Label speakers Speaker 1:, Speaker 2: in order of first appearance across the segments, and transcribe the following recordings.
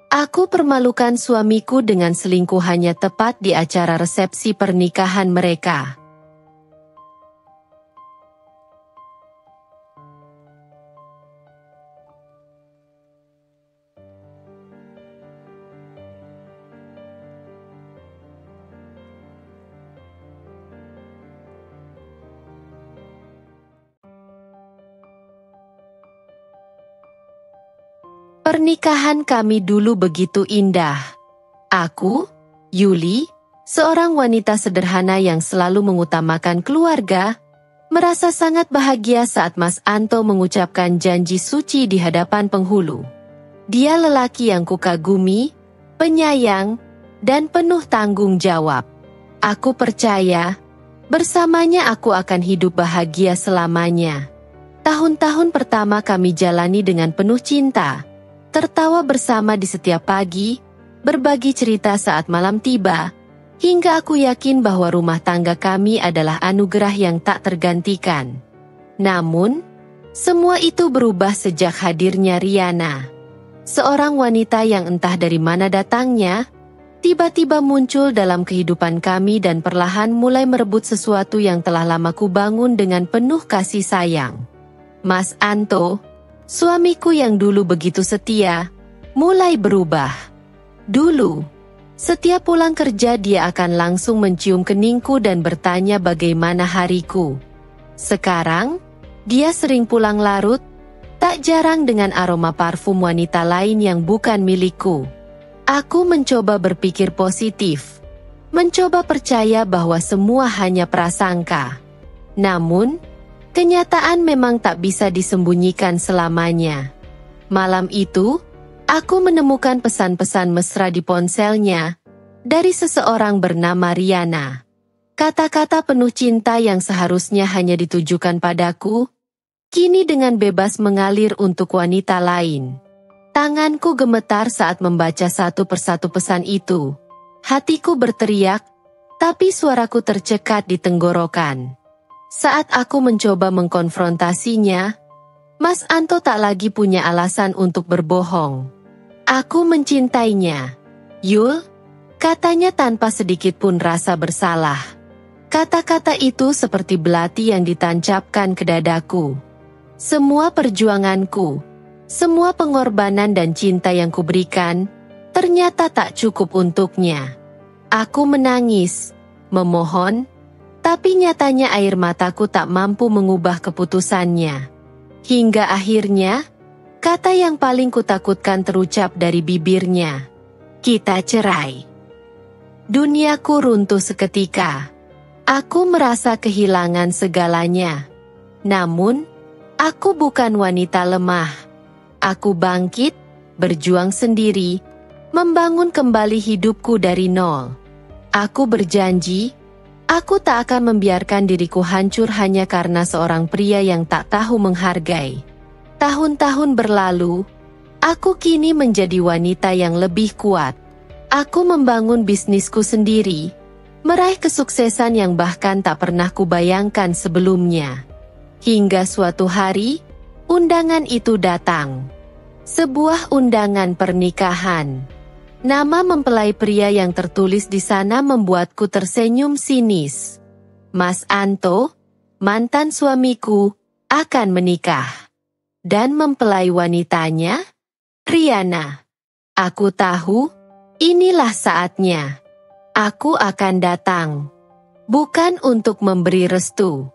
Speaker 1: Aku permalukan suamiku dengan selingkuhannya tepat di acara resepsi pernikahan mereka. Pernikahan kami dulu begitu indah. Aku, Yuli, seorang wanita sederhana yang selalu mengutamakan keluarga, merasa sangat bahagia saat Mas Anto mengucapkan janji suci di hadapan penghulu. Dia lelaki yang kukagumi, penyayang, dan penuh tanggung jawab. Aku percaya, bersamanya aku akan hidup bahagia selamanya. Tahun-tahun pertama kami jalani dengan penuh cinta. Tertawa bersama di setiap pagi, berbagi cerita saat malam tiba, hingga aku yakin bahwa rumah tangga kami adalah anugerah yang tak tergantikan. Namun, semua itu berubah sejak hadirnya Riana. Seorang wanita yang entah dari mana datangnya, tiba-tiba muncul dalam kehidupan kami dan perlahan mulai merebut sesuatu yang telah lama kubangun dengan penuh kasih sayang. Mas Anto, suamiku yang dulu begitu setia, mulai berubah. Dulu, setiap pulang kerja dia akan langsung mencium keningku dan bertanya bagaimana hariku. Sekarang, dia sering pulang larut, tak jarang dengan aroma parfum wanita lain yang bukan milikku. Aku mencoba berpikir positif, mencoba percaya bahwa semua hanya prasangka. Namun, kenyataan memang tak bisa disembunyikan selamanya. Malam itu, aku menemukan pesan-pesan mesra di ponselnya dari seseorang bernama Riana. Kata-kata penuh cinta yang seharusnya hanya ditujukan padaku, kini dengan bebas mengalir untuk wanita lain. Tanganku gemetar saat membaca satu persatu pesan itu. Hatiku berteriak, tapi suaraku tercekat di tenggorokan. Saat aku mencoba mengkonfrontasinya, Mas Anto tak lagi punya alasan untuk berbohong. Aku mencintainya, Yul, katanya tanpa sedikit pun rasa bersalah. Kata-kata itu seperti belati yang ditancapkan ke dadaku. Semua perjuanganku, semua pengorbanan dan cinta yang kuberikan, ternyata tak cukup untuknya. Aku menangis, memohon, tapi nyatanya air mataku tak mampu mengubah keputusannya. Hingga akhirnya, kata yang paling kutakutkan terucap dari bibirnya. Kita cerai. Duniaku runtuh seketika. Aku merasa kehilangan segalanya. Namun, aku bukan wanita lemah. Aku bangkit, berjuang sendiri, membangun kembali hidupku dari nol. Aku berjanji, aku tak akan membiarkan diriku hancur hanya karena seorang pria yang tak tahu menghargai. Tahun-tahun berlalu, aku kini menjadi wanita yang lebih kuat. Aku membangun bisnisku sendiri, meraih kesuksesan yang bahkan tak pernah kubayangkan sebelumnya. Hingga suatu hari, undangan itu datang. Sebuah undangan pernikahan. Nama mempelai pria yang tertulis di sana membuatku tersenyum sinis. Mas Anto, mantan suamiku, akan menikah. Dan mempelai wanitanya, Riana. Aku tahu, inilah saatnya. Aku akan datang. Bukan untuk memberi restu,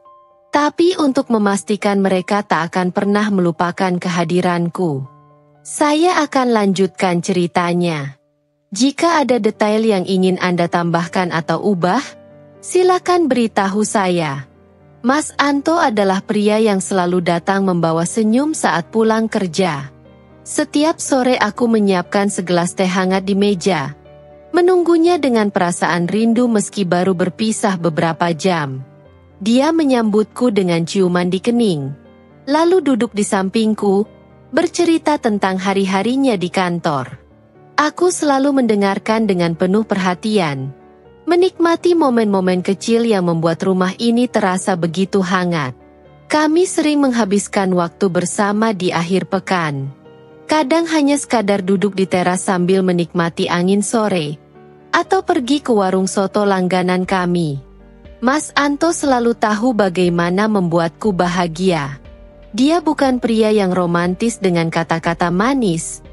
Speaker 1: tapi untuk memastikan mereka tak akan pernah melupakan kehadiranku. Saya akan lanjutkan ceritanya. Jika ada detail yang ingin Anda tambahkan atau ubah, silakan beritahu saya. Mas Anto adalah pria yang selalu datang membawa senyum saat pulang kerja. Setiap sore aku menyiapkan segelas teh hangat di meja, menunggunya dengan perasaan rindu meski baru berpisah beberapa jam. Dia menyambutku dengan ciuman di kening, lalu duduk di sampingku, bercerita tentang hari-harinya di kantor. Aku selalu mendengarkan dengan penuh perhatian, menikmati momen-momen kecil yang membuat rumah ini terasa begitu hangat. Kami sering menghabiskan waktu bersama di akhir pekan. Kadang hanya sekadar duduk di teras sambil menikmati angin sore, atau pergi ke warung soto langganan kami. Mas Anto selalu tahu bagaimana membuatku bahagia. Dia bukan pria yang romantis dengan kata-kata manis,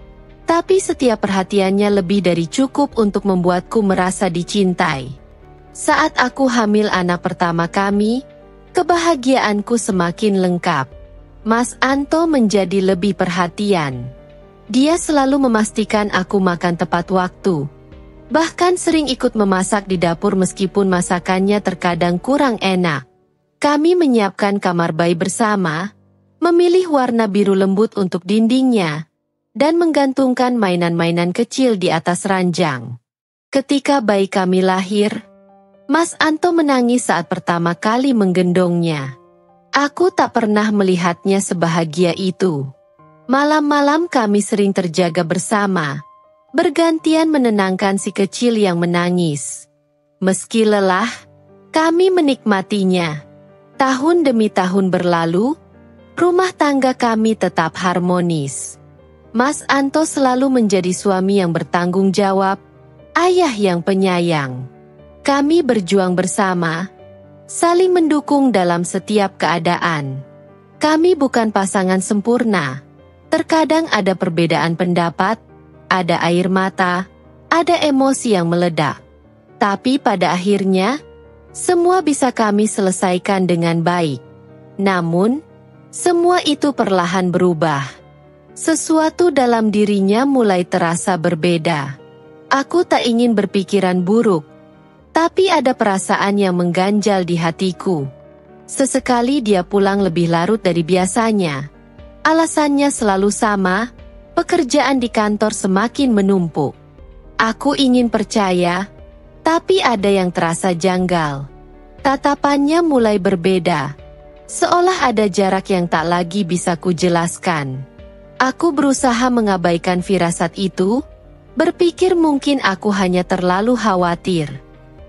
Speaker 1: tapi setiap perhatiannya lebih dari cukup untuk membuatku merasa dicintai. Saat aku hamil anak pertama kami, kebahagiaanku semakin lengkap. Mas Anto menjadi lebih perhatian. Dia selalu memastikan aku makan tepat waktu. Bahkan sering ikut memasak di dapur meskipun masakannya terkadang kurang enak. Kami menyiapkan kamar bayi bersama, memilih warna biru lembut untuk dindingnya, dan menggantungkan mainan-mainan kecil di atas ranjang. Ketika bayi kami lahir, Mas Anto menangis saat pertama kali menggendongnya. Aku tak pernah melihatnya sebahagia itu. Malam-malam kami sering terjaga bersama, bergantian menenangkan si kecil yang menangis. Meski lelah, kami menikmatinya. Tahun demi tahun berlalu, rumah tangga kami tetap harmonis. Mas Anto selalu menjadi suami yang bertanggung jawab, ayah yang penyayang. Kami berjuang bersama, saling mendukung dalam setiap keadaan. Kami bukan pasangan sempurna. Terkadang ada perbedaan pendapat, ada air mata, ada emosi yang meledak. Tapi pada akhirnya, semua bisa kami selesaikan dengan baik. Namun, semua itu perlahan berubah. Sesuatu dalam dirinya mulai terasa berbeda. Aku tak ingin berpikiran buruk, tapi ada perasaan yang mengganjal di hatiku. Sesekali dia pulang lebih larut dari biasanya. Alasannya selalu sama, pekerjaan di kantor semakin menumpuk. Aku ingin percaya, tapi ada yang terasa janggal. Tatapannya mulai berbeda, seolah ada jarak yang tak lagi bisa kujelaskan. Aku berusaha mengabaikan firasat itu, berpikir mungkin aku hanya terlalu khawatir.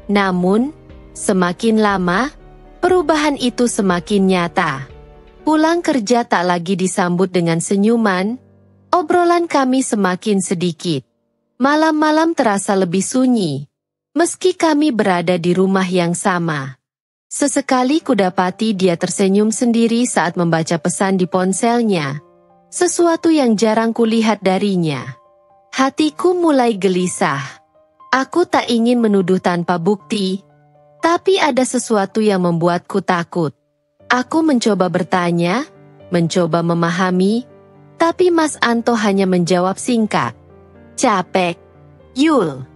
Speaker 1: Namun, semakin lama, perubahan itu semakin nyata. Pulang kerja tak lagi disambut dengan senyuman, obrolan kami semakin sedikit. Malam-malam terasa lebih sunyi, meski kami berada di rumah yang sama. Sesekali kudapati dia tersenyum sendiri saat membaca pesan di ponselnya, sesuatu yang jarang kulihat darinya. Hatiku mulai gelisah. Aku tak ingin menuduh tanpa bukti, tapi ada sesuatu yang membuatku takut. Aku mencoba bertanya, mencoba memahami, tapi Mas Anto hanya menjawab singkat. Capek, Yul.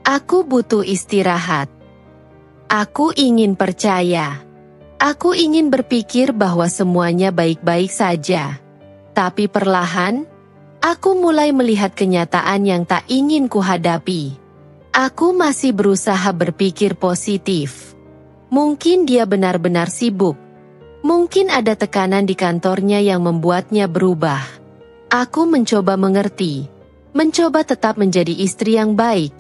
Speaker 1: Aku butuh istirahat. Aku ingin percaya. Aku ingin berpikir bahwa semuanya baik-baik saja. Tapi perlahan, aku mulai melihat kenyataan yang tak ingin kuhadapi. Aku masih berusaha berpikir positif. Mungkin dia benar-benar sibuk. Mungkin ada tekanan di kantornya yang membuatnya berubah. Aku mencoba mengerti, mencoba tetap menjadi istri yang baik,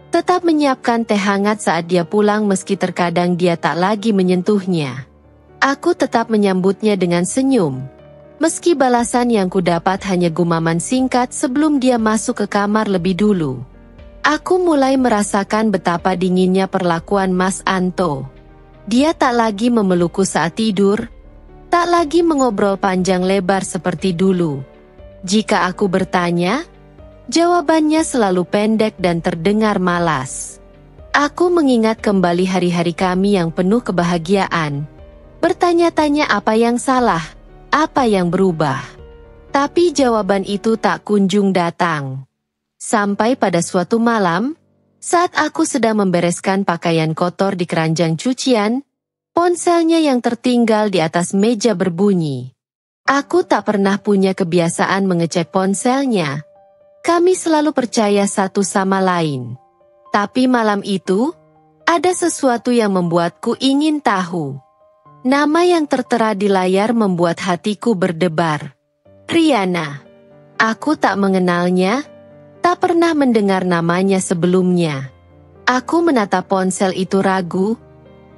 Speaker 1: tetap menyiapkan teh hangat saat dia pulang meski terkadang dia tak lagi menyentuhnya. Aku tetap menyambutnya dengan senyum, meski balasan yang kudapat hanya gumaman singkat sebelum dia masuk ke kamar lebih dulu. Aku mulai merasakan betapa dinginnya perlakuan Mas Anto. Dia tak lagi memelukku saat tidur, tak lagi mengobrol panjang lebar seperti dulu. Jika aku bertanya, jawabannya selalu pendek dan terdengar malas. Aku mengingat kembali hari-hari kami yang penuh kebahagiaan. Bertanya-tanya apa yang salah, apa yang berubah. Tapi jawaban itu tak kunjung datang. Sampai pada suatu malam, saat aku sedang membereskan pakaian kotor di keranjang cucian, ponselnya yang tertinggal di atas meja berbunyi. Aku tak pernah punya kebiasaan mengecek ponselnya. Kami selalu percaya satu sama lain. Tapi malam itu, ada sesuatu yang membuatku ingin tahu. Nama yang tertera di layar membuat hatiku berdebar. Riana. Aku tak mengenalnya, tak pernah mendengar namanya sebelumnya. Aku menatap ponsel itu ragu,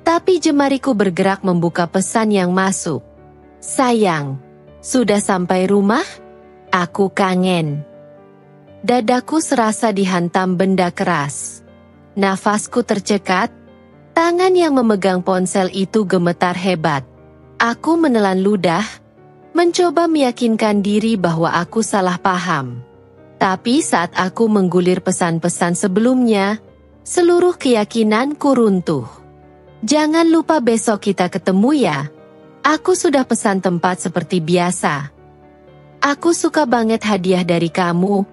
Speaker 1: tapi jemariku bergerak membuka pesan yang masuk. Sayang, sudah sampai rumah? Aku kangen. Dadaku serasa dihantam benda keras. Nafasku tercekat, tangan yang memegang ponsel itu gemetar hebat. Aku menelan ludah, mencoba meyakinkan diri bahwa aku salah paham. Tapi saat aku menggulir pesan-pesan sebelumnya, seluruh keyakinanku runtuh. Jangan lupa besok kita ketemu ya. Aku sudah pesan tempat seperti biasa. Aku suka banget hadiah dari kamu.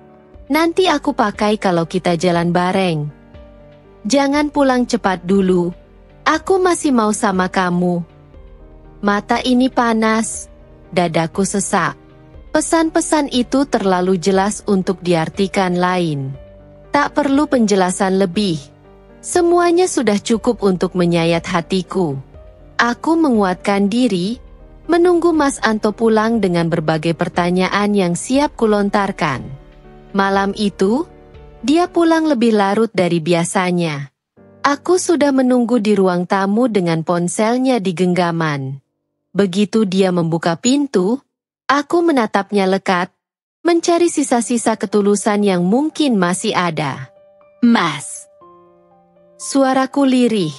Speaker 1: Nanti aku pakai kalau kita jalan bareng. Jangan pulang cepat dulu. Aku masih mau sama kamu. Mata ini panas. Dadaku sesak. Pesan-pesan itu terlalu jelas untuk diartikan lain. Tak perlu penjelasan lebih. Semuanya sudah cukup untuk menyayat hatiku. Aku menguatkan diri, menunggu Mas Anto pulang dengan berbagai pertanyaan yang siap kulontarkan. Malam itu, dia pulang lebih larut dari biasanya. Aku sudah menunggu di ruang tamu dengan ponselnya di genggaman. Begitu dia membuka pintu, aku menatapnya lekat, mencari sisa-sisa ketulusan yang mungkin masih ada. Mas. Suaraku lirih,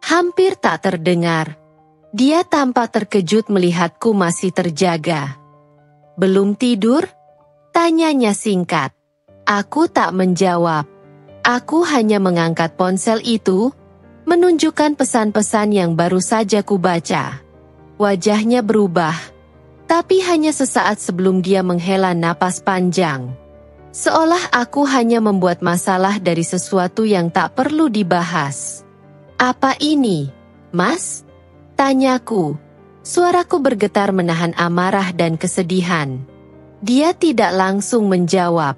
Speaker 1: hampir tak terdengar. Dia tampak terkejut melihatku masih terjaga. Belum tidur? Tanyanya singkat. Aku tak menjawab. Aku hanya mengangkat ponsel itu, menunjukkan pesan-pesan yang baru saja kubaca. Wajahnya berubah, tapi hanya sesaat sebelum dia menghela napas panjang. Seolah aku hanya membuat masalah dari sesuatu yang tak perlu dibahas. Apa ini, Mas? Tanyaku. Suaraku bergetar menahan amarah dan kesedihan. Dia tidak langsung menjawab.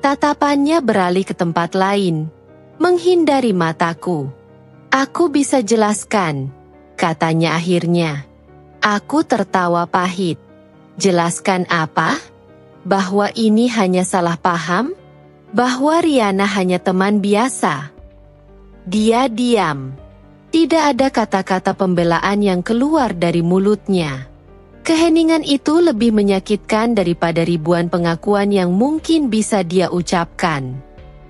Speaker 1: Tatapannya beralih ke tempat lain, menghindari mataku. Aku bisa jelaskan, katanya akhirnya. Aku tertawa pahit. Jelaskan apa? Bahwa ini hanya salah paham? Bahwa Riana hanya teman biasa? Dia diam. Tidak ada kata-kata pembelaan yang keluar dari mulutnya. Keheningan itu lebih menyakitkan daripada ribuan pengakuan yang mungkin bisa dia ucapkan.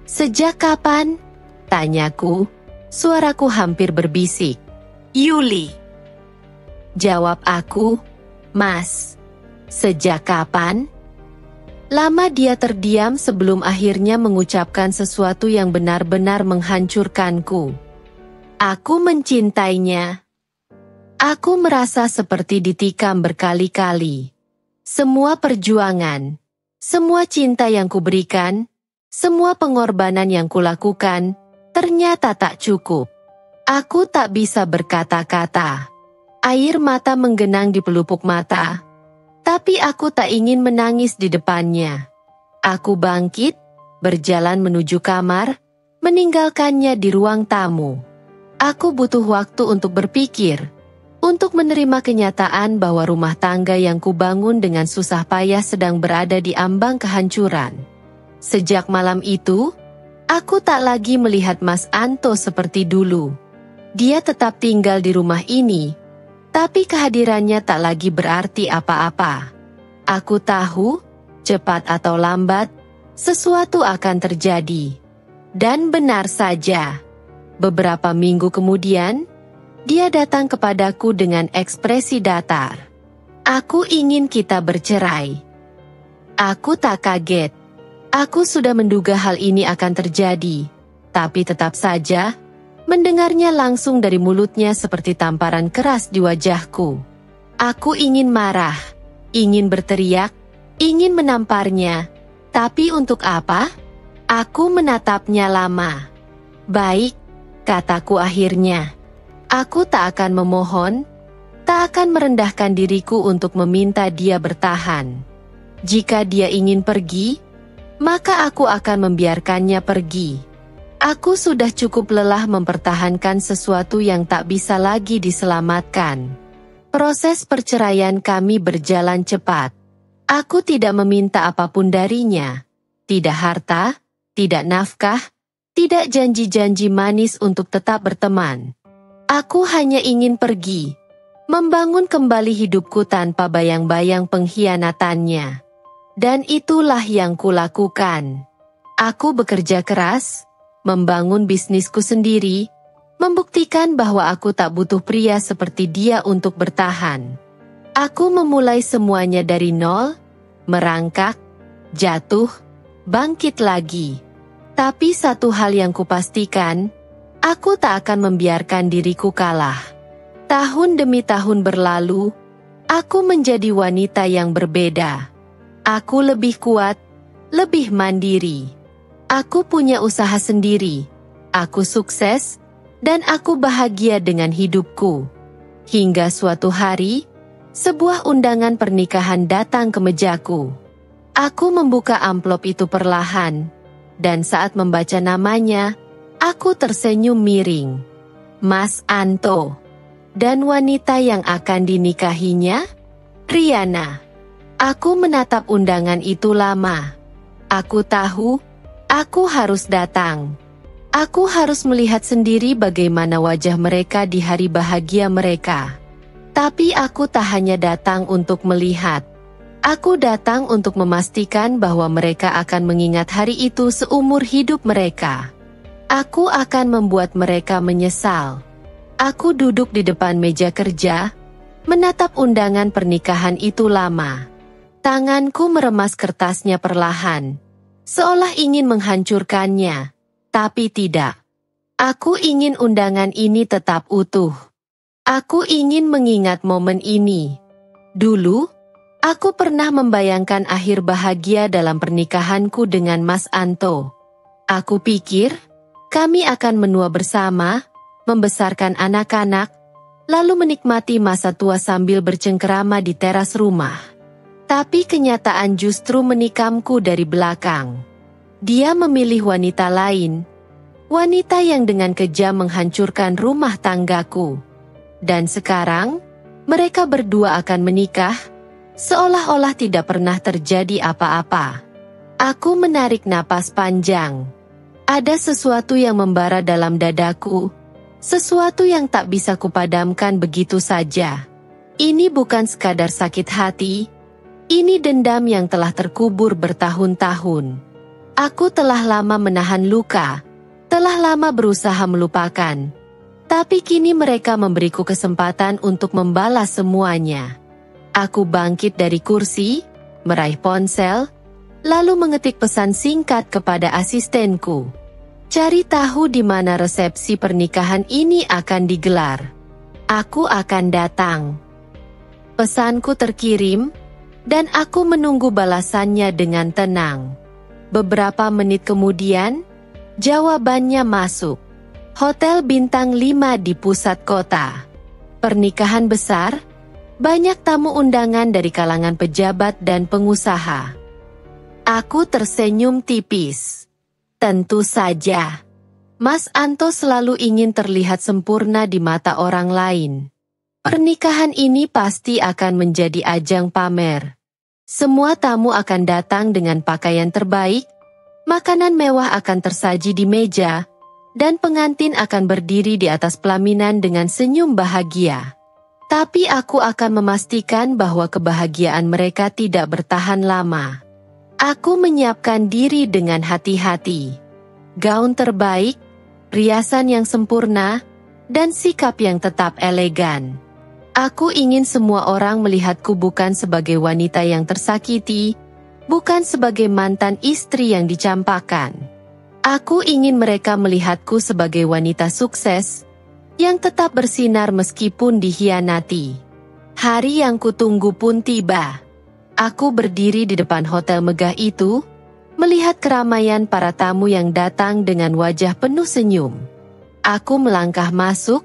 Speaker 1: Sejak kapan? Tanyaku. Suaraku hampir berbisik. Yuli. Jawab aku. Mas. Sejak kapan? Lama dia terdiam sebelum akhirnya mengucapkan sesuatu yang benar-benar menghancurkanku. Aku mencintainya. Aku merasa seperti ditikam berkali-kali. Semua perjuangan, semua cinta yang kuberikan, semua pengorbanan yang kulakukan, ternyata tak cukup. Aku tak bisa berkata-kata. Air mata menggenang di pelupuk mata. Tapi aku tak ingin menangis di depannya. Aku bangkit, berjalan menuju kamar, meninggalkannya di ruang tamu. Aku butuh waktu untuk berpikir, untuk menerima kenyataan bahwa rumah tangga yang kubangun dengan susah payah sedang berada di ambang kehancuran. Sejak malam itu, aku tak lagi melihat Mas Anto seperti dulu. Dia tetap tinggal di rumah ini, tapi kehadirannya tak lagi berarti apa-apa. Aku tahu, cepat atau lambat, sesuatu akan terjadi. Dan benar saja. Beberapa minggu kemudian, dia datang kepadaku dengan ekspresi datar. Aku ingin kita bercerai. Aku tak kaget. Aku sudah menduga hal ini akan terjadi. Tapi tetap saja, mendengarnya langsung dari mulutnya seperti tamparan keras di wajahku. Aku ingin marah, ingin berteriak, ingin menamparnya. Tapi untuk apa? Aku menatapnya lama. Baik, kataku akhirnya. Aku tak akan memohon, tak akan merendahkan diriku untuk meminta dia bertahan. Jika dia ingin pergi, maka aku akan membiarkannya pergi. Aku sudah cukup lelah mempertahankan sesuatu yang tak bisa lagi diselamatkan. Proses perceraian kami berjalan cepat. Aku tidak meminta apapun darinya. Tidak harta, tidak nafkah, tidak janji-janji manis untuk tetap berteman. Aku hanya ingin pergi, membangun kembali hidupku tanpa bayang-bayang pengkhianatannya. Dan itulah yang kulakukan. Aku bekerja keras, membangun bisnisku sendiri, membuktikan bahwa aku tak butuh pria seperti dia untuk bertahan. Aku memulai semuanya dari nol, merangkak, jatuh, bangkit lagi. Tapi satu hal yang kupastikan, aku tak akan membiarkan diriku kalah. Tahun demi tahun berlalu, aku menjadi wanita yang berbeda. Aku lebih kuat, lebih mandiri. Aku punya usaha sendiri, aku sukses, dan aku bahagia dengan hidupku. Hingga suatu hari, sebuah undangan pernikahan datang ke mejaku. Aku membuka amplop itu perlahan, dan saat membaca namanya, aku tersenyum miring. Mas Anto. Dan wanita yang akan dinikahinya? Riana. Aku menatap undangan itu lama. Aku tahu, aku harus datang. Aku harus melihat sendiri bagaimana wajah mereka di hari bahagia mereka. Tapi aku tak hanya datang untuk melihat. Aku datang untuk memastikan bahwa mereka akan mengingat hari itu seumur hidup mereka. Aku akan membuat mereka menyesal. Aku duduk di depan meja kerja, menatap undangan pernikahan itu lama. Tanganku meremas kertasnya perlahan, seolah ingin menghancurkannya, tapi tidak. Aku ingin undangan ini tetap utuh. Aku ingin mengingat momen ini. Dulu, aku pernah membayangkan akhir bahagia dalam pernikahanku dengan Mas Anto. Aku pikir, kami akan menua bersama, membesarkan anak-anak, lalu menikmati masa tua sambil bercengkerama di teras rumah. Tapi kenyataan justru menikamku dari belakang. Dia memilih wanita lain, wanita yang dengan kejam menghancurkan rumah tanggaku. Dan sekarang, mereka berdua akan menikah, seolah-olah tidak pernah terjadi apa-apa. Aku menarik napas panjang. Ada sesuatu yang membara dalam dadaku, sesuatu yang tak bisa kupadamkan begitu saja. Ini bukan sekadar sakit hati, ini dendam yang telah terkubur bertahun-tahun. Aku telah lama menahan luka, telah lama berusaha melupakan. Tapi kini mereka memberiku kesempatan untuk membalas semuanya. Aku bangkit dari kursi, meraih ponsel, lalu mengetik pesan singkat kepada asistenku. Cari tahu di mana resepsi pernikahan ini akan digelar. Aku akan datang. Pesanku terkirim, dan aku menunggu balasannya dengan tenang. Beberapa menit kemudian, jawabannya masuk. Hotel bintang 5 di pusat kota. Pernikahan besar, banyak tamu undangan dari kalangan pejabat dan pengusaha. Aku tersenyum tipis. Tentu saja. Mas Anto selalu ingin terlihat sempurna di mata orang lain. Pernikahan ini pasti akan menjadi ajang pamer. Semua tamu akan datang dengan pakaian terbaik, makanan mewah akan tersaji di meja, dan pengantin akan berdiri di atas pelaminan dengan senyum bahagia. Tapi aku akan memastikan bahwa kebahagiaan mereka tidak bertahan lama. Aku menyiapkan diri dengan hati-hati. Gaun terbaik, riasan yang sempurna, dan sikap yang tetap elegan. Aku ingin semua orang melihatku bukan sebagai wanita yang tersakiti, bukan sebagai mantan istri yang dicampakkan. Aku ingin mereka melihatku sebagai wanita sukses, yang tetap bersinar meskipun dikhianati. Hari yang kutunggu pun tiba. Aku berdiri di depan hotel megah itu, melihat keramaian para tamu yang datang dengan wajah penuh senyum. Aku melangkah masuk,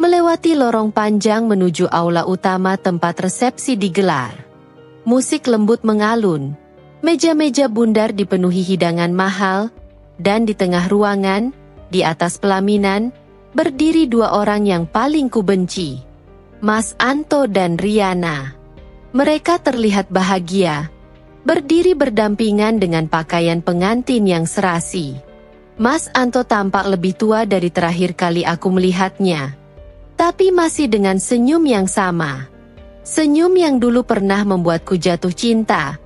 Speaker 1: melewati lorong panjang menuju aula utama tempat resepsi digelar. Musik lembut mengalun, meja-meja bundar dipenuhi hidangan mahal, dan di tengah ruangan, di atas pelaminan, berdiri dua orang yang paling kubenci. Mas Anto dan Riana. Mereka terlihat bahagia, berdiri berdampingan dengan pakaian pengantin yang serasi. Mas Anto tampak lebih tua dari terakhir kali aku melihatnya, tapi masih dengan senyum yang sama. Senyum yang dulu pernah membuatku jatuh cinta,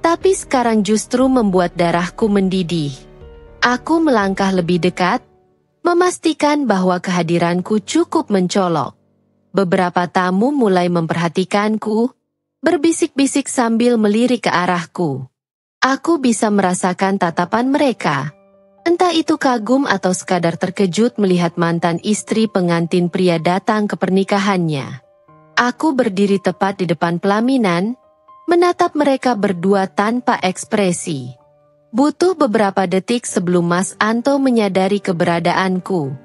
Speaker 1: Tapi sekarang justru membuat darahku mendidih. Aku melangkah lebih dekat, memastikan bahwa kehadiranku cukup mencolok. Beberapa tamu mulai memperhatikanku, berbisik-bisik sambil melirik ke arahku. Aku bisa merasakan tatapan mereka. Entah itu kagum atau sekadar terkejut melihat mantan istri pengantin pria datang ke pernikahannya. Aku berdiri tepat di depan pelaminan, menatap mereka berdua tanpa ekspresi. Butuh beberapa detik sebelum Mas Anto menyadari keberadaanku.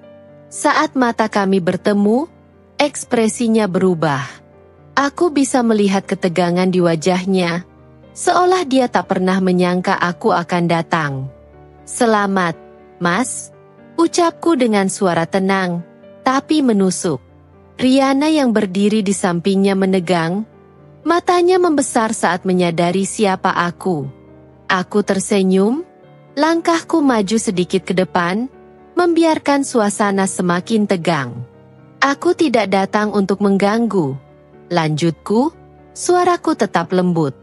Speaker 1: Saat mata kami bertemu, ekspresinya berubah. Aku bisa melihat ketegangan di wajahnya, seolah dia tak pernah menyangka aku akan datang. "Selamat, Mas," ucapku dengan suara tenang, tapi menusuk. Riana yang berdiri di sampingnya menegang, matanya membesar saat menyadari siapa aku. Aku tersenyum, langkahku maju sedikit ke depan, membiarkan suasana semakin tegang. "Aku tidak datang untuk mengganggu," lanjutku, suaraku tetap lembut.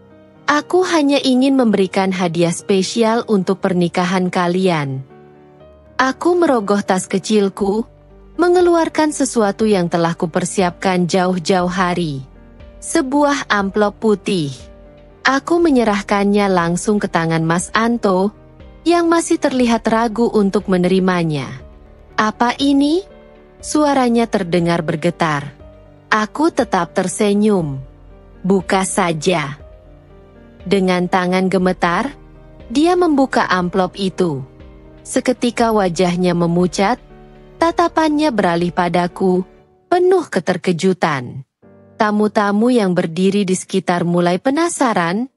Speaker 1: "Aku hanya ingin memberikan hadiah spesial untuk pernikahan kalian." Aku merogoh tas kecilku, mengeluarkan sesuatu yang telah kupersiapkan jauh-jauh hari. Sebuah amplop putih. Aku menyerahkannya langsung ke tangan Mas Anto, yang masih terlihat ragu untuk menerimanya. "Apa ini?" Suaranya terdengar bergetar. Aku tetap tersenyum. "Buka saja." Dengan tangan gemetar, dia membuka amplop itu. Seketika wajahnya memucat, tatapannya beralih padaku, penuh keterkejutan. Tamu-tamu yang berdiri di sekitar mulai penasaran,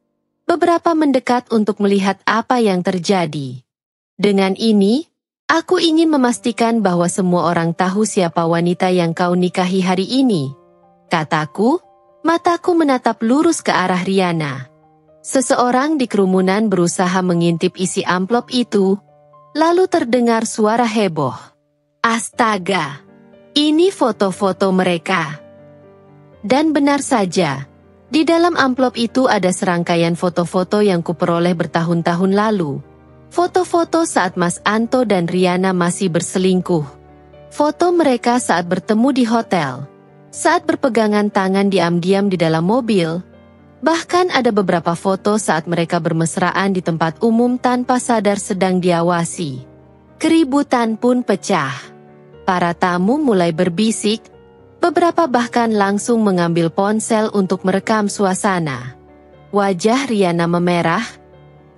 Speaker 1: beberapa mendekat untuk melihat apa yang terjadi. Dengan ini, aku ingin memastikan bahwa semua orang tahu siapa wanita yang kau nikahi hari ini, kataku, mataku menatap lurus ke arah Riana. Seseorang di kerumunan berusaha mengintip isi amplop itu, lalu terdengar suara heboh. "Astaga, ini foto-foto mereka." Dan benar saja, di dalam amplop itu ada serangkaian foto-foto yang kuperoleh bertahun-tahun lalu. Foto-foto saat Mas Anto dan Riana masih berselingkuh. Foto mereka saat bertemu di hotel, saat berpegangan tangan diam-diam di dalam mobil. Bahkan ada beberapa foto saat mereka bermesraan di tempat umum tanpa sadar sedang diawasi. Keributan pun pecah. Para tamu mulai berbisik, beberapa bahkan langsung mengambil ponsel untuk merekam suasana. Wajah Riana memerah,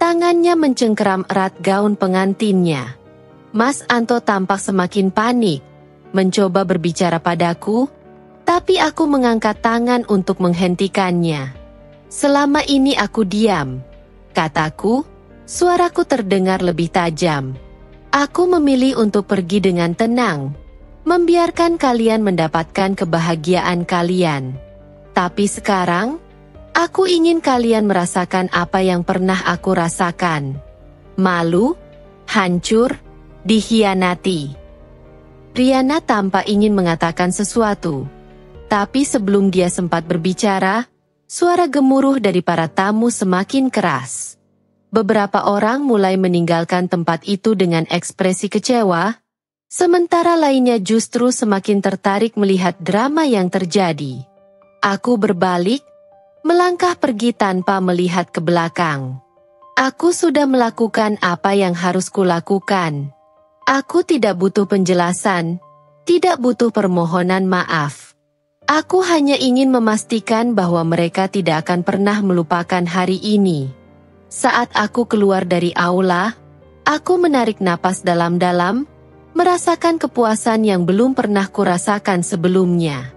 Speaker 1: tangannya mencengkeram erat gaun pengantinnya. Mas Anto tampak semakin panik, mencoba berbicara padaku, tapi aku mengangkat tangan untuk menghentikannya. "Selama ini aku diam," kataku, suaraku terdengar lebih tajam. "Aku memilih untuk pergi dengan tenang, membiarkan kalian mendapatkan kebahagiaan kalian. Tapi sekarang, aku ingin kalian merasakan apa yang pernah aku rasakan. Malu, hancur, dikhianati." Riana tampak ingin mengatakan sesuatu, tapi sebelum dia sempat berbicara, suara gemuruh dari para tamu semakin keras. Beberapa orang mulai meninggalkan tempat itu dengan ekspresi kecewa, sementara lainnya justru semakin tertarik melihat drama yang terjadi. Aku berbalik, melangkah pergi tanpa melihat ke belakang. Aku sudah melakukan apa yang harus kulakukan. Aku tidak butuh penjelasan, tidak butuh permohonan maaf. Aku hanya ingin memastikan bahwa mereka tidak akan pernah melupakan hari ini. Saat aku keluar dari aula, aku menarik napas dalam-dalam, merasakan kepuasan yang belum pernah kurasakan sebelumnya.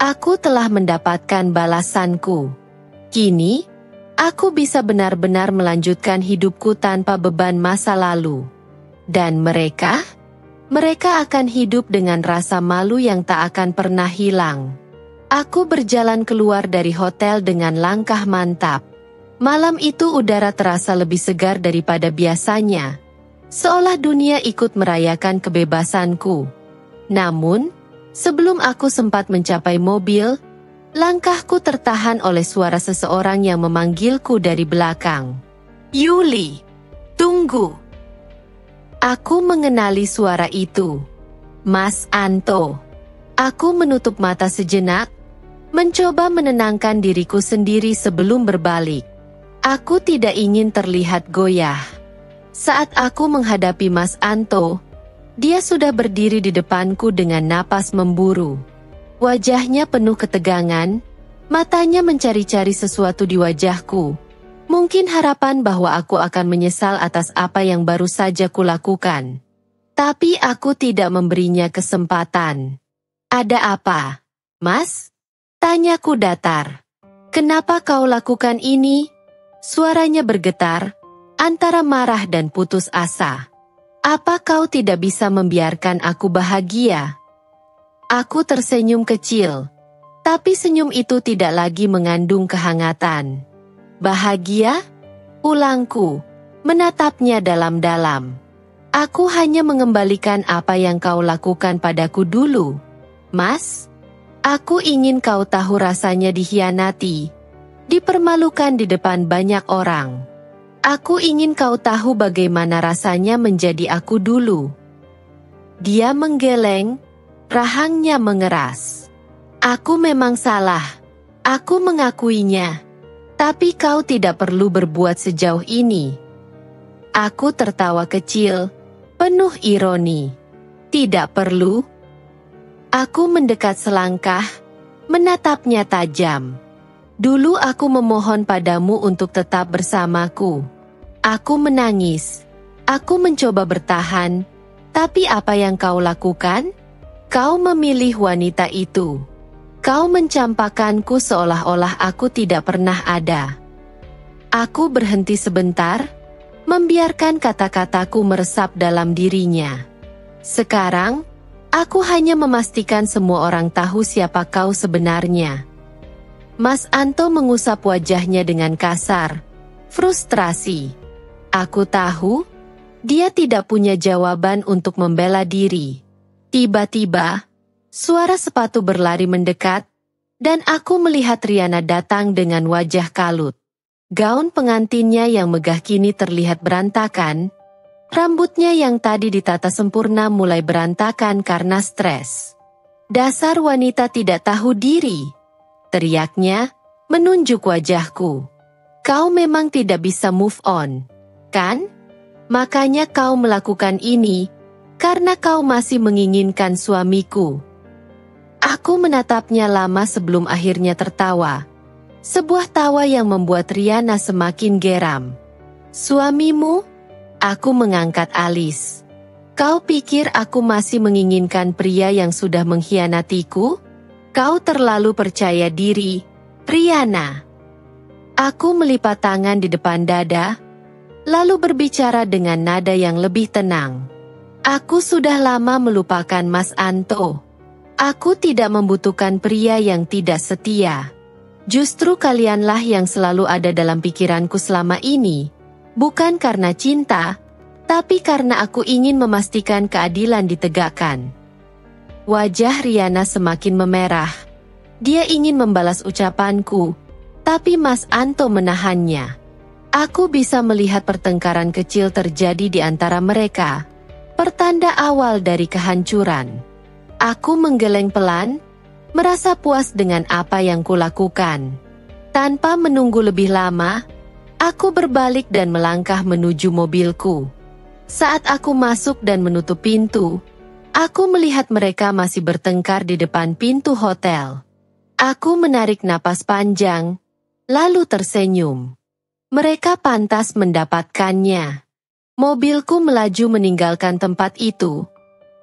Speaker 1: Aku telah mendapatkan balasanku. Kini, aku bisa benar-benar melanjutkan hidupku tanpa beban masa lalu. Dan mereka akan hidup dengan rasa malu yang tak akan pernah hilang. Aku berjalan keluar dari hotel dengan langkah mantap. Malam itu udara terasa lebih segar daripada biasanya, seolah dunia ikut merayakan kebebasanku. Namun, sebelum aku sempat mencapai mobil, langkahku tertahan oleh suara seseorang yang memanggilku dari belakang. Yuli, tunggu. Aku mengenali suara itu. Mas Anto. Aku menutup mata sejenak, mencoba menenangkan diriku sendiri sebelum berbalik. Aku tidak ingin terlihat goyah. Saat aku menghadapi Mas Anto, dia sudah berdiri di depanku dengan napas memburu. Wajahnya penuh ketegangan, matanya mencari-cari sesuatu di wajahku. Mungkin harapan bahwa aku akan menyesal atas apa yang baru saja kulakukan. Tapi aku tidak memberinya kesempatan. Ada apa, Mas? Tanyaku datar. Kenapa kau lakukan ini? Suaranya bergetar, antara marah dan putus asa. Apa kau tidak bisa membiarkan aku bahagia? Aku tersenyum kecil, tapi senyum itu tidak lagi mengandung kehangatan. Bahagia? Ulangku, menatapnya dalam-dalam. Aku hanya mengembalikan apa yang kau lakukan padaku dulu. Mas, aku ingin kau tahu rasanya dikhianati, dipermalukan di depan banyak orang. Aku ingin kau tahu bagaimana rasanya menjadi aku dulu. Dia menggeleng, rahangnya mengeras. Aku memang salah. Aku mengakuinya. Tapi kau tidak perlu berbuat sejauh ini. Aku tertawa kecil, penuh ironi. Tidak perlu. Aku mendekat selangkah, menatapnya tajam. Dulu aku memohon padamu untuk tetap bersamaku. Aku menangis. Aku mencoba bertahan. Tapi apa yang kau lakukan? Kau memilih wanita itu. Kau mencampakkanku seolah-olah aku tidak pernah ada. Aku berhenti sebentar, membiarkan kata-kataku meresap dalam dirinya. Sekarang, aku hanya memastikan semua orang tahu siapa kau sebenarnya. Mas Anto mengusap wajahnya dengan kasar, frustrasi. Aku tahu, dia tidak punya jawaban untuk membela diri. Tiba-tiba, suara sepatu berlari mendekat, dan aku melihat Riana datang dengan wajah kalut. Gaun pengantinnya yang megah kini terlihat berantakan, rambutnya yang tadi ditata sempurna mulai berantakan karena stres. Dasar wanita tidak tahu diri, teriaknya, menunjuk wajahku. Kau memang tidak bisa move on, kan? Makanya kau melakukan ini, karena kau masih menginginkan suamiku. Aku menatapnya lama sebelum akhirnya tertawa. Sebuah tawa yang membuat Riana semakin geram. Suamimu? Aku mengangkat alis. Kau pikir aku masih menginginkan pria yang sudah mengkhianatiku? Kau terlalu percaya diri, Riana. Aku melipat tangan di depan dada, lalu berbicara dengan nada yang lebih tenang. Aku sudah lama melupakan Mas Anto. Aku tidak membutuhkan pria yang tidak setia. Justru kalianlah yang selalu ada dalam pikiranku selama ini. Bukan karena cinta, tapi karena aku ingin memastikan keadilan ditegakkan. Wajah Riana semakin memerah. Dia ingin membalas ucapanku, tapi Mas Anto menahannya. Aku bisa melihat pertengkaran kecil terjadi di antara mereka. Pertanda awal dari kehancuran. Aku menggeleng pelan, merasa puas dengan apa yang kulakukan. Tanpa menunggu lebih lama, aku berbalik dan melangkah menuju mobilku. Saat aku masuk dan menutup pintu, aku melihat mereka masih bertengkar di depan pintu hotel. Aku menarik napas panjang, lalu tersenyum. Mereka pantas mendapatkannya. Mobilku melaju meninggalkan tempat itu,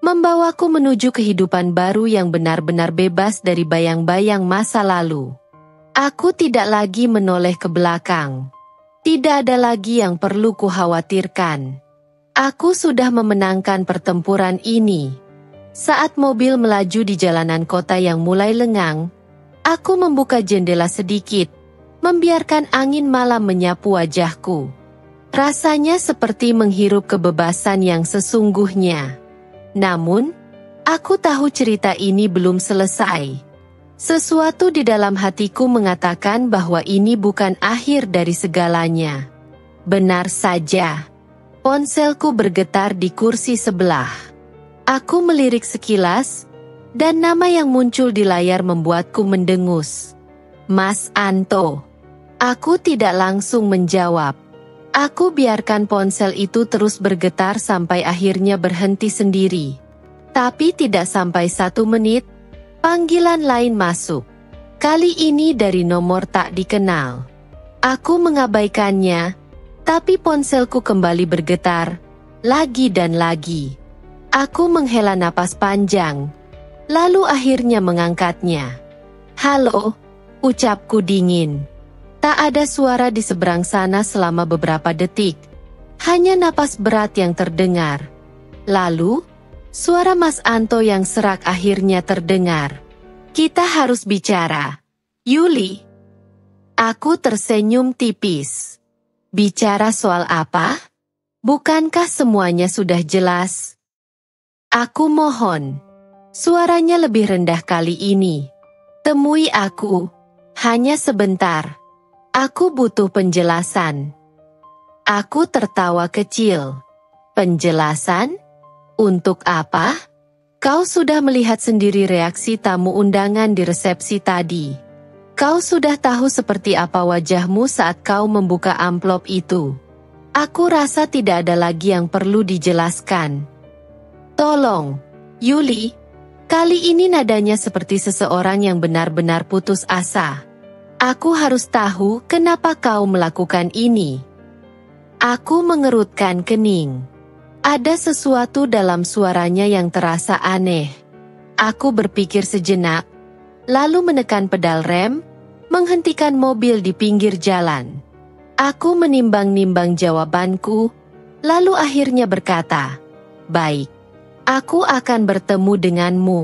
Speaker 1: membawaku menuju kehidupan baru yang benar-benar bebas dari bayang-bayang masa lalu. Aku tidak lagi menoleh ke belakang. Tidak ada lagi yang perlu kukhawatirkan. Aku sudah memenangkan pertempuran ini. Saat mobil melaju di jalanan kota yang mulai lengang, aku membuka jendela sedikit, membiarkan angin malam menyapu wajahku. Rasanya seperti menghirup kebebasan yang sesungguhnya. Namun, aku tahu cerita ini belum selesai. Sesuatu di dalam hatiku mengatakan bahwa ini bukan akhir dari segalanya. Benar saja. Ponselku bergetar di kursi sebelah. Aku melirik sekilas, dan nama yang muncul di layar membuatku mendengus. Mas Anto. Aku tidak langsung menjawab. Aku biarkan ponsel itu terus bergetar sampai akhirnya berhenti sendiri. Tapi tidak sampai 1 menit, panggilan lain masuk. Kali ini dari nomor tak dikenal. Aku mengabaikannya, tapi ponselku kembali bergetar, lagi dan lagi. Aku menghela napas panjang, lalu akhirnya mengangkatnya. Halo, ucapku dingin. Tak ada suara di seberang sana selama beberapa detik. Hanya napas berat yang terdengar. Lalu, suara Mas Anto yang serak akhirnya terdengar. Kita harus bicara. Yuli. Aku tersenyum tipis. Bicara soal apa? Bukankah semuanya sudah jelas? Aku mohon. Suaranya lebih rendah kali ini. Temui aku. Hanya sebentar. Aku butuh penjelasan. Aku tertawa kecil. Penjelasan? Untuk apa? Kau sudah melihat sendiri reaksi tamu undangan di resepsi tadi. Kau sudah tahu seperti apa wajahmu saat kau membuka amplop itu. Aku rasa tidak ada lagi yang perlu dijelaskan. Tolong, Yuli. Kali ini nadanya seperti seseorang yang benar-benar putus asa. Aku harus tahu kenapa kau melakukan ini. Aku mengerutkan kening. Ada sesuatu dalam suaranya yang terasa aneh. Aku berpikir sejenak, lalu menekan pedal rem, menghentikan mobil di pinggir jalan. Aku menimbang-nimbang jawabanku, lalu akhirnya berkata, "Baik, aku akan bertemu denganmu."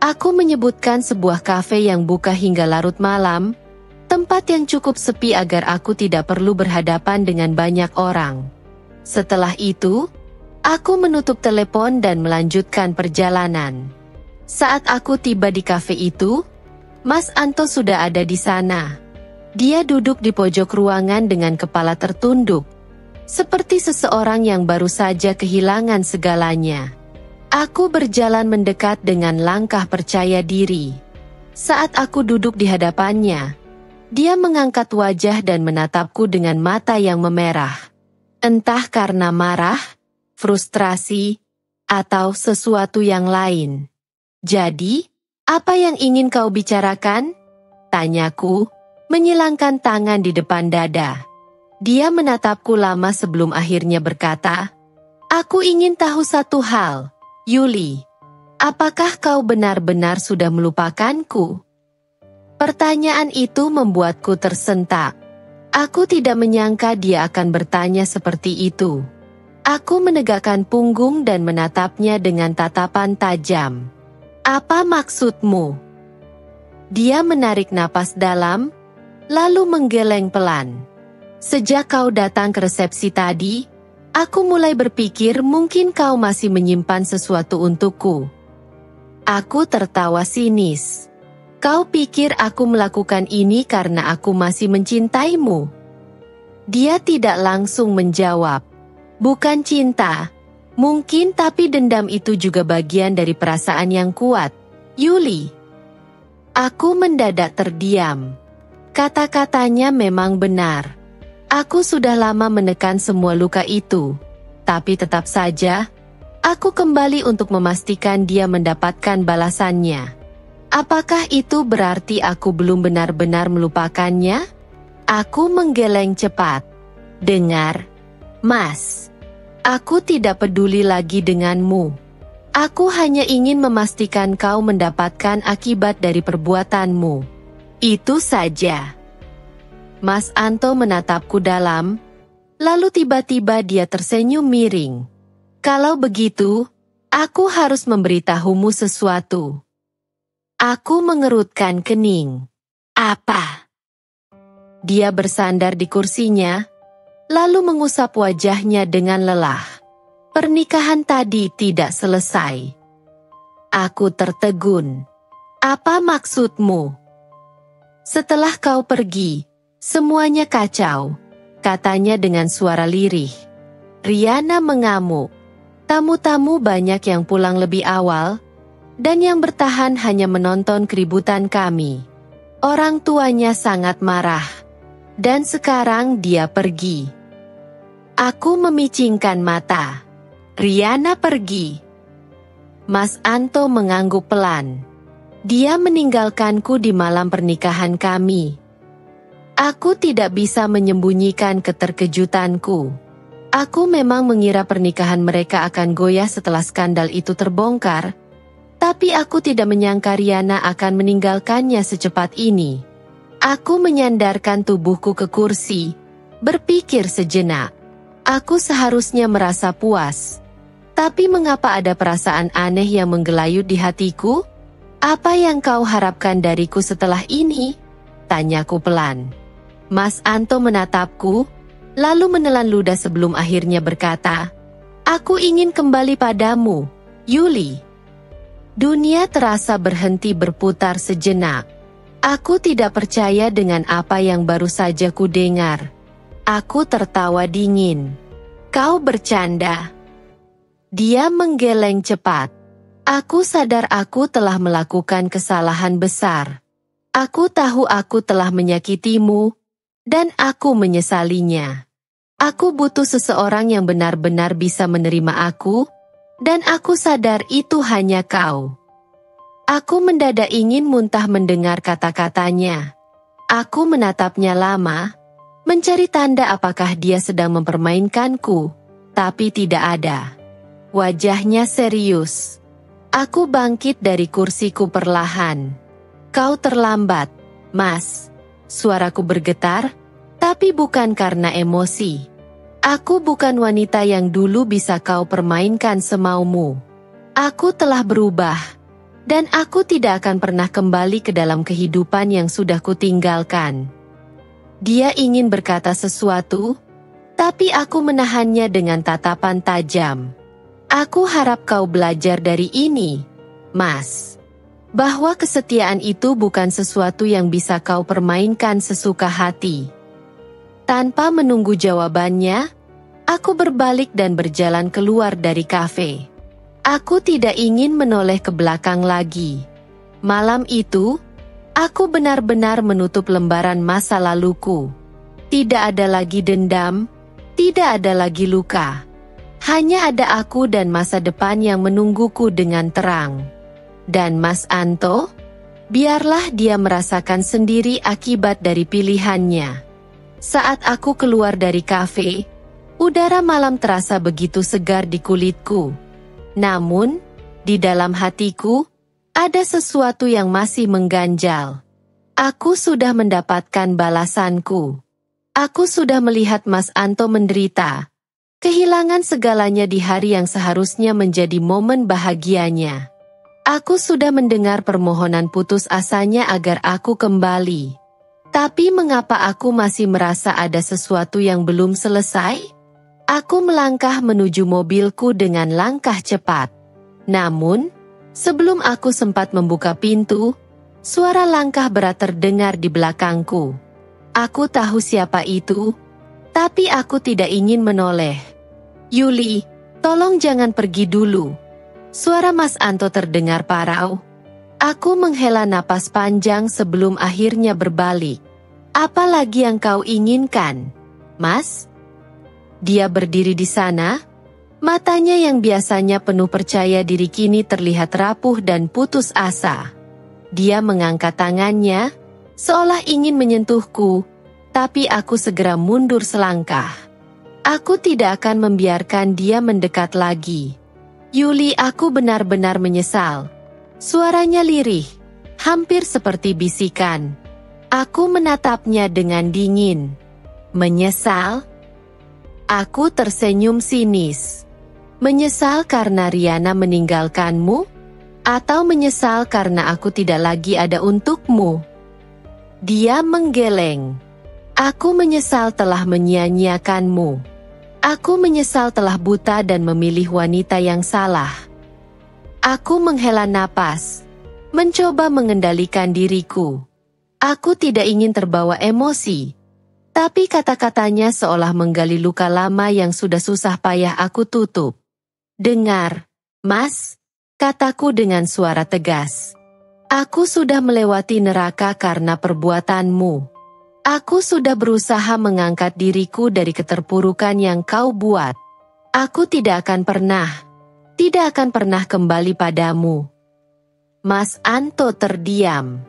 Speaker 1: Aku menyebutkan sebuah kafe yang buka hingga larut malam, tempat yang cukup sepi agar aku tidak perlu berhadapan dengan banyak orang. Setelah itu, aku menutup telepon dan melanjutkan perjalanan. Saat aku tiba di kafe itu, Mas Anto sudah ada di sana. Dia duduk di pojok ruangan dengan kepala tertunduk, seperti seseorang yang baru saja kehilangan segalanya. Aku berjalan mendekat dengan langkah percaya diri. Saat aku duduk di hadapannya, dia mengangkat wajah dan menatapku dengan mata yang memerah. Entah karena marah, frustrasi, atau sesuatu yang lain. "Jadi, apa yang ingin kau bicarakan?" tanyaku, menyilangkan tangan di depan dada. Dia menatapku lama sebelum akhirnya berkata, "Aku ingin tahu satu hal. Yuli, apakah kau benar-benar sudah melupakanku?" Pertanyaan itu membuatku tersentak. Aku tidak menyangka dia akan bertanya seperti itu. Aku menegakkan punggung dan menatapnya dengan tatapan tajam. "Apa maksudmu?" Dia menarik napas dalam, lalu menggeleng pelan. "Sejak kau datang ke resepsi tadi, aku mulai berpikir mungkin kau masih menyimpan sesuatu untukku." Aku tertawa sinis. "Kau pikir aku melakukan ini karena aku masih mencintaimu?" Dia tidak langsung menjawab. "Bukan cinta. Mungkin, tapi dendam itu juga bagian dari perasaan yang kuat, Yuli." Aku mendadak terdiam. Kata-katanya memang benar. Aku sudah lama menekan semua luka itu, tapi tetap saja, aku kembali untuk memastikan dia mendapatkan balasannya. Apakah itu berarti aku belum benar-benar melupakannya? Aku menggeleng cepat. "Dengar, Mas. Aku tidak peduli lagi denganmu. Aku hanya ingin memastikan kau mendapatkan akibat dari perbuatanmu. Itu saja." Mas Anto menatapku dalam, lalu tiba-tiba dia tersenyum miring. "Kalau begitu, aku harus memberitahumu sesuatu." Aku mengerutkan kening. "Apa?" Dia bersandar di kursinya, lalu mengusap wajahnya dengan lelah. Pernikahan tadi tidak selesai. Aku tertegun. "Apa maksudmu?" "Setelah kau pergi, semuanya kacau. katanya dengan suara lirih. Riana mengamuk. Tamu-tamu banyak yang pulang lebih awal, dan yang bertahan hanya menonton keributan kami. Orang tuanya sangat marah, dan sekarang dia pergi. Aku memicingkan mata. Riana pergi. Mas Anto mengangguk pelan. Dia meninggalkanku di malam pernikahan kami. Aku tidak bisa menyembunyikan keterkejutanku. Aku memang mengira pernikahan mereka akan goyah setelah skandal itu terbongkar, tapi aku tidak menyangka Riana akan meninggalkannya secepat ini. Aku menyandarkan tubuhku ke kursi, berpikir sejenak. Aku seharusnya merasa puas. Tapi mengapa ada perasaan aneh yang menggelayut di hatiku? Apa yang kau harapkan dariku setelah ini? Tanyaku pelan. Mas Anto menatapku, lalu menelan ludah sebelum akhirnya berkata, "Aku ingin kembali padamu, Yuli." Dunia terasa berhenti berputar sejenak. Aku tidak percaya dengan apa yang baru saja ku dengar. Aku tertawa dingin. "Kau bercanda?" Dia menggeleng cepat. Aku sadar aku telah melakukan kesalahan besar. Aku tahu aku telah menyakitimu, dan aku menyesalinya. Aku butuh seseorang yang benar-benar bisa menerima aku, dan aku sadar itu hanya kau. Aku mendadak ingin muntah mendengar kata-katanya. Aku menatapnya lama, mencari tanda apakah dia sedang mempermainkanku, tapi tidak ada. Wajahnya serius. Aku bangkit dari kursiku perlahan. "Kau terlambat, Mas." Suaraku bergetar, tapi bukan karena emosi. Aku bukan wanita yang dulu bisa kau permainkan semaumu. Aku telah berubah, dan aku tidak akan pernah kembali ke dalam kehidupan yang sudah kutinggalkan. Dia ingin berkata sesuatu, tapi aku menahannya dengan tatapan tajam. Aku harap kau belajar dari ini, Mas. Bahwa kesetiaan itu bukan sesuatu yang bisa kau permainkan sesuka hati. Tanpa menunggu jawabannya, aku berbalik dan berjalan keluar dari kafe. Aku tidak ingin menoleh ke belakang lagi. Malam itu, aku benar-benar menutup lembaran masa laluku. Tidak ada lagi dendam, tidak ada lagi luka. Hanya ada aku dan masa depan yang menungguku dengan terang. Dan Mas Anto, biarlah dia merasakan sendiri akibat dari pilihannya. Saat aku keluar dari kafe, udara malam terasa begitu segar di kulitku. Namun, di dalam hatiku, ada sesuatu yang masih mengganjal. Aku sudah mendapatkan balasanku. Aku sudah melihat Mas Anto menderita, kehilangan segalanya di hari yang seharusnya menjadi momen bahagianya. Aku sudah mendengar permohonan putus asanya agar aku kembali. Tapi mengapa aku masih merasa ada sesuatu yang belum selesai? Aku melangkah menuju mobilku dengan langkah cepat. Namun, sebelum aku sempat membuka pintu, suara langkah berat terdengar di belakangku. Aku tahu siapa itu, tapi aku tidak ingin menoleh. "Yuli, tolong jangan pergi dulu." Suara Mas Anto terdengar parau. Aku menghela napas panjang sebelum akhirnya berbalik. "Apa lagi yang kau inginkan, Mas?" Dia berdiri di sana, matanya yang biasanya penuh percaya diri kini terlihat rapuh dan putus asa. Dia mengangkat tangannya, seolah ingin menyentuhku, tapi aku segera mundur selangkah. Aku tidak akan membiarkan dia mendekat lagi. "Yuli, aku benar-benar menyesal." Suaranya lirih, hampir seperti bisikan. Aku menatapnya dengan dingin. "Menyesal?" Aku tersenyum sinis. "Menyesal karena Riana meninggalkanmu? Atau menyesal karena aku tidak lagi ada untukmu?" Dia menggeleng. "Aku menyesal telah menyia-nyiakanmu. Aku menyesal telah buta dan memilih wanita yang salah." Aku menghela napas, mencoba mengendalikan diriku. Aku tidak ingin terbawa emosi. Tapi kata-katanya seolah menggali luka lama yang sudah susah payah aku tutup. "Dengar, Mas," kataku dengan suara tegas. "Aku sudah melewati neraka karena perbuatanmu. Aku sudah berusaha mengangkat diriku dari keterpurukan yang kau buat. Aku tidak akan pernah kembali padamu." Mas Anto terdiam.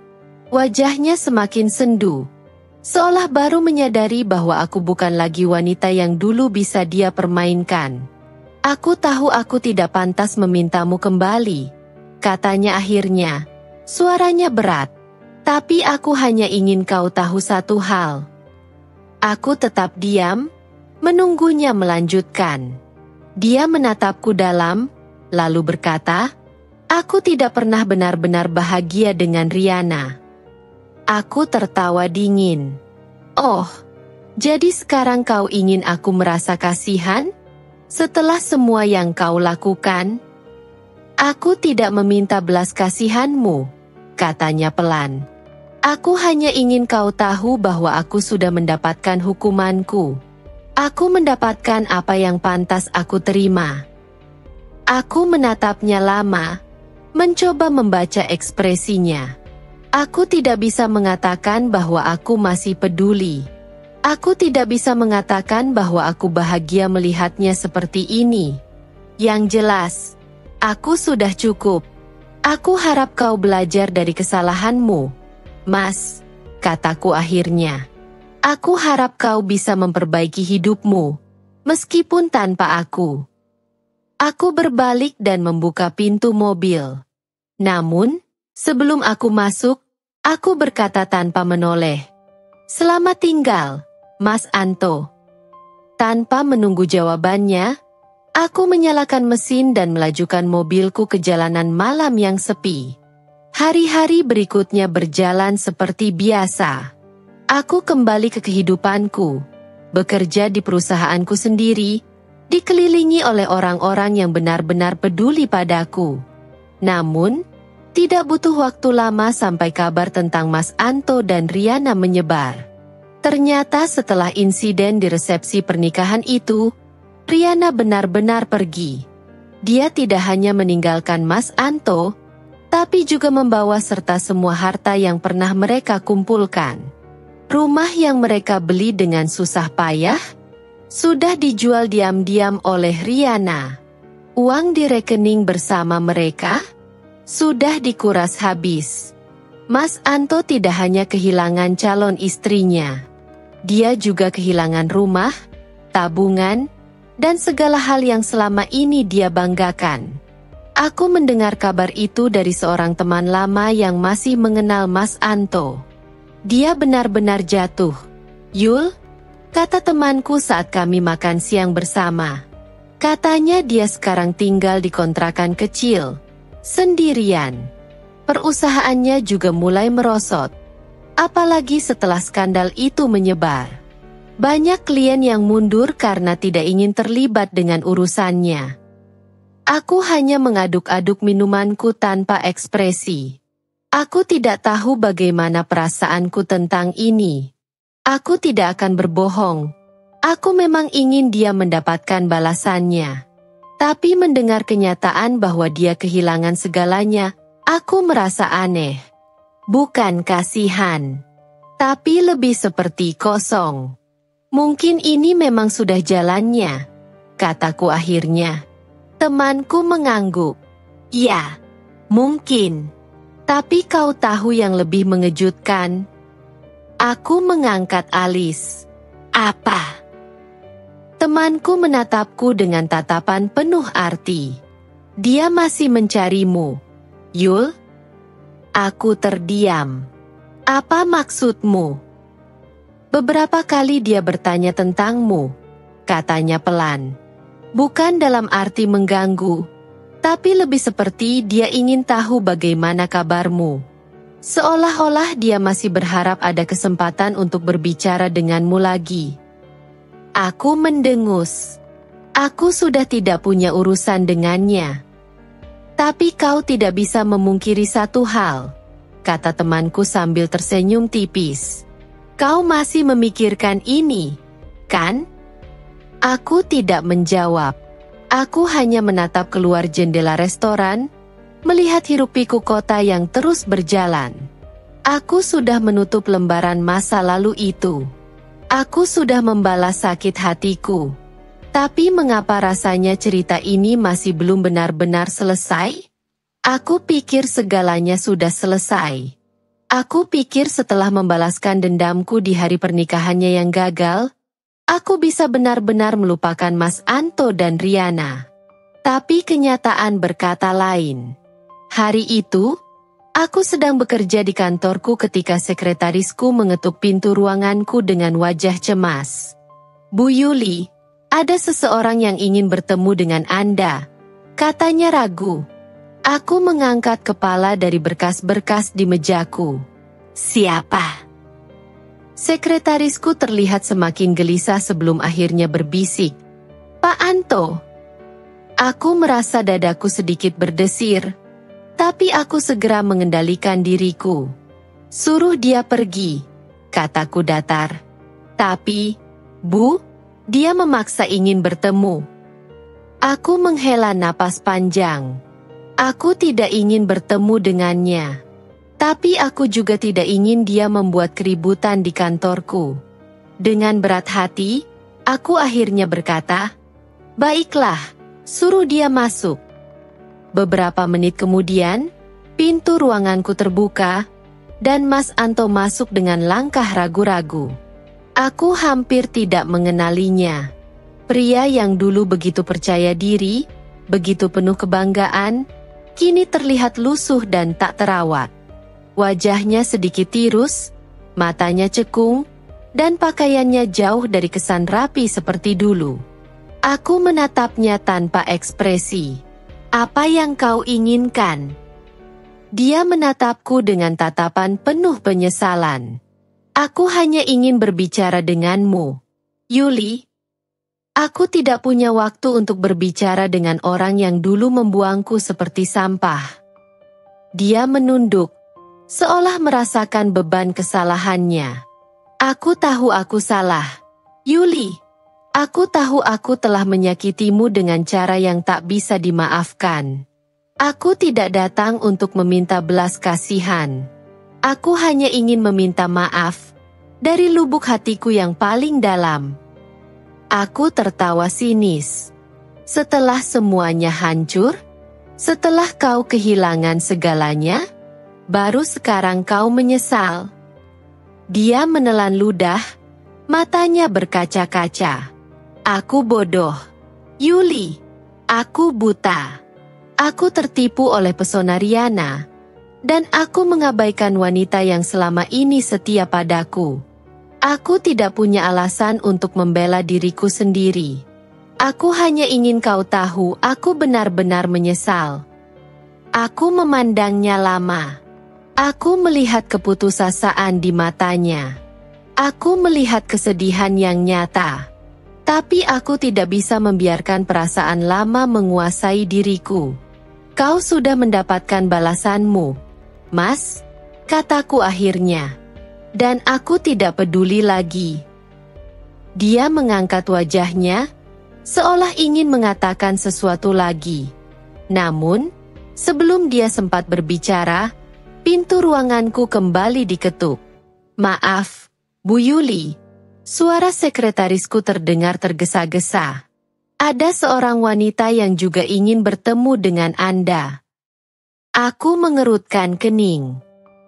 Speaker 1: Wajahnya semakin sendu, seolah baru menyadari bahwa aku bukan lagi wanita yang dulu bisa dia permainkan. "Aku tahu aku tidak pantas memintamu kembali," katanya akhirnya. Suaranya berat. "Tapi aku hanya ingin kau tahu satu hal." Aku tetap diam, menunggunya melanjutkan. Dia menatapku dalam, lalu berkata, "Aku tidak pernah benar-benar bahagia dengan Riana." Aku tertawa dingin. "Oh, jadi sekarang kau ingin aku merasa kasihan? Setelah semua yang kau lakukan?" "Aku tidak meminta belas kasihanmu," katanya pelan. "Aku hanya ingin kau tahu bahwa aku sudah mendapatkan hukumanku. Aku mendapatkan apa yang pantas aku terima." Aku menatapnya lama, mencoba membaca ekspresinya. Aku tidak bisa mengatakan bahwa aku masih peduli. Aku tidak bisa mengatakan bahwa aku bahagia melihatnya seperti ini. Yang jelas, aku sudah cukup. "Aku harap kau belajar dari kesalahanmu, Mas," kataku akhirnya. "Aku harap kau bisa memperbaiki hidupmu, meskipun tanpa aku." Aku berbalik dan membuka pintu mobil. Namun, sebelum aku masuk, aku berkata tanpa menoleh, "Selamat tinggal, Mas Anto." Tanpa menunggu jawabannya, aku menyalakan mesin dan melajukan mobilku ke jalanan malam yang sepi. Hari-hari berikutnya berjalan seperti biasa. Aku kembali ke kehidupanku, bekerja di perusahaanku sendiri, dikelilingi oleh orang-orang yang benar-benar peduli padaku. Namun, tidak butuh waktu lama sampai kabar tentang Mas Anto dan Riana menyebar. Ternyata setelah insiden di resepsi pernikahan itu, Riana benar-benar pergi. Dia tidak hanya meninggalkan Mas Anto, tapi juga membawa serta semua harta yang pernah mereka kumpulkan. Rumah yang mereka beli dengan susah payah, sudah dijual diam-diam oleh Riana. Uang di rekening bersama mereka, sudah dikuras habis. Mas Anto tidak hanya kehilangan calon istrinya. Dia juga kehilangan rumah, tabungan, dan segala hal yang selama ini dia banggakan. Aku mendengar kabar itu dari seorang teman lama yang masih mengenal Mas Anto. "Dia benar-benar jatuh, Yul," kata temanku saat kami makan siang bersama. "Katanya dia sekarang tinggal di kontrakan kecil, sendirian. Perusahaannya juga mulai merosot. Apalagi setelah skandal itu menyebar. Banyak klien yang mundur karena tidak ingin terlibat dengan urusannya." Aku hanya mengaduk-aduk minumanku tanpa ekspresi. Aku tidak tahu bagaimana perasaanku tentang ini. Aku tidak akan berbohong. Aku memang ingin dia mendapatkan balasannya. Tapi mendengar kenyataan bahwa dia kehilangan segalanya, aku merasa aneh. Bukan kasihan, tapi lebih seperti kosong. "Mungkin ini memang sudah jalannya," kataku akhirnya. Temanku mengangguk. "Ya, mungkin. Tapi kau tahu yang lebih mengejutkan?" Aku mengangkat alis. "Apa?" Temanku menatapku dengan tatapan penuh arti. "Dia masih mencarimu, Yul." Aku terdiam. "Apa maksudmu?" "Beberapa kali dia bertanya tentangmu," katanya pelan. "Bukan dalam arti mengganggu, tapi lebih seperti dia ingin tahu bagaimana kabarmu. Seolah-olah dia masih berharap ada kesempatan untuk berbicara denganmu lagi." Aku mendengus. Aku sudah tidak punya urusan dengannya. "Tapi kau tidak bisa memungkiri satu hal," kata temanku sambil tersenyum tipis. Kau masih memikirkan ini, kan? Aku tidak menjawab. Aku hanya menatap keluar jendela restoran, melihat hiruk-pikuk kota yang terus berjalan. Aku sudah menutup lembaran masa lalu itu. Aku sudah membalas sakit hatiku. Tapi mengapa rasanya cerita ini masih belum benar-benar selesai? Aku pikir segalanya sudah selesai. Aku pikir setelah membalaskan dendamku di hari pernikahannya yang gagal, aku bisa benar-benar melupakan Mas Anto dan Riana. Tapi kenyataan berkata lain. Hari itu, aku sedang bekerja di kantorku ketika sekretarisku mengetuk pintu ruanganku dengan wajah cemas. "Bu Yuli, ada seseorang yang ingin bertemu dengan Anda," katanya ragu. Aku mengangkat kepala dari berkas-berkas di mejaku. "Siapa?" Sekretarisku terlihat semakin gelisah sebelum akhirnya berbisik. "Pak Anto." Aku merasa dadaku sedikit berdesir, tapi aku segera mengendalikan diriku. "Suruh dia pergi," kataku datar. "Tapi, Bu, dia memaksa ingin bertemu." Aku menghela napas panjang. Aku tidak ingin bertemu dengannya. Tapi aku juga tidak ingin dia membuat keributan di kantorku. Dengan berat hati, aku akhirnya berkata, "Baiklah, suruh dia masuk." Beberapa menit kemudian, pintu ruanganku terbuka, dan Mas Anto masuk dengan langkah ragu-ragu. Aku hampir tidak mengenalinya. Pria yang dulu begitu percaya diri, begitu penuh kebanggaan, kini terlihat lusuh dan tak terawat. Wajahnya sedikit tirus, matanya cekung, dan pakaiannya jauh dari kesan rapi seperti dulu. Aku menatapnya tanpa ekspresi. "Apa yang kau inginkan?" Dia menatapku dengan tatapan penuh penyesalan. "Aku hanya ingin berbicara denganmu, Yuli." Aku tidak punya waktu untuk berbicara dengan orang yang dulu membuangku seperti sampah. Dia menunduk, seolah merasakan beban kesalahannya. "Aku tahu aku salah, Yuli. Aku tahu aku telah menyakitimu dengan cara yang tak bisa dimaafkan. Aku tidak datang untuk meminta belas kasihan. Aku hanya ingin meminta maaf dari lubuk hatiku yang paling dalam." Aku tertawa sinis. "Setelah semuanya hancur? Setelah kau kehilangan segalanya? Baru sekarang kau menyesal?" Dia menelan ludah, matanya berkaca-kaca. "Aku bodoh, Yuli. Aku buta. Aku tertipu oleh pesona Riana. Dan aku mengabaikan wanita yang selama ini setia padaku. Aku tidak punya alasan untuk membela diriku sendiri. Aku hanya ingin kau tahu aku benar-benar menyesal." Aku memandangnya lama. Aku melihat keputusasaan di matanya. Aku melihat kesedihan yang nyata. Tapi aku tidak bisa membiarkan perasaan lama menguasai diriku. "Kau sudah mendapatkan balasanmu, Mas," kataku akhirnya. "Dan aku tidak peduli lagi." Dia mengangkat wajahnya, seolah ingin mengatakan sesuatu lagi. Namun, sebelum dia sempat berbicara, pintu ruanganku kembali diketuk. "Maaf, Bu Yuli." Suara sekretarisku terdengar tergesa-gesa. "Ada seorang wanita yang juga ingin bertemu dengan Anda." Aku mengerutkan kening.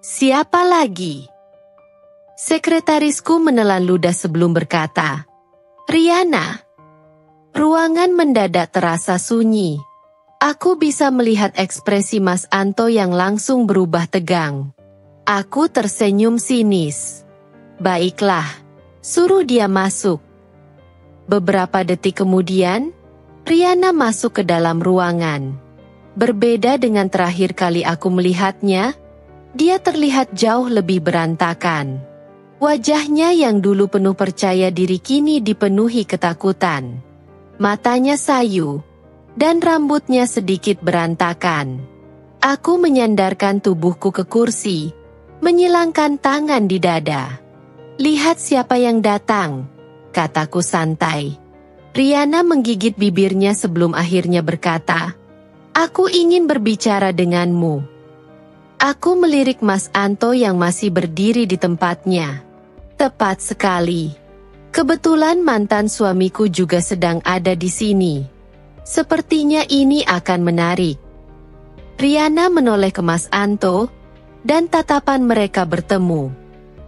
Speaker 1: "Siapa lagi?" Sekretarisku menelan ludah sebelum berkata, "Riana." Ruangan mendadak terasa sunyi. Aku bisa melihat ekspresi Mas Anto yang langsung berubah tegang. Aku tersenyum sinis. "Baiklah, suruh dia masuk." Beberapa detik kemudian, Riana masuk ke dalam ruangan. Berbeda dengan terakhir kali aku melihatnya, dia terlihat jauh lebih berantakan. Wajahnya yang dulu penuh percaya diri kini dipenuhi ketakutan. Matanya sayu, dan rambutnya sedikit berantakan. Aku menyandarkan tubuhku ke kursi, menyilangkan tangan di dada. Lihat siapa yang datang, kataku santai. Riana menggigit bibirnya sebelum akhirnya berkata, aku ingin berbicara denganmu. Aku melirik Mas Anto yang masih berdiri di tempatnya. Tepat sekali. Kebetulan mantan suamiku juga sedang ada di sini. Sepertinya ini akan menarik. Riana menoleh ke Mas Anto, dan tatapan mereka bertemu.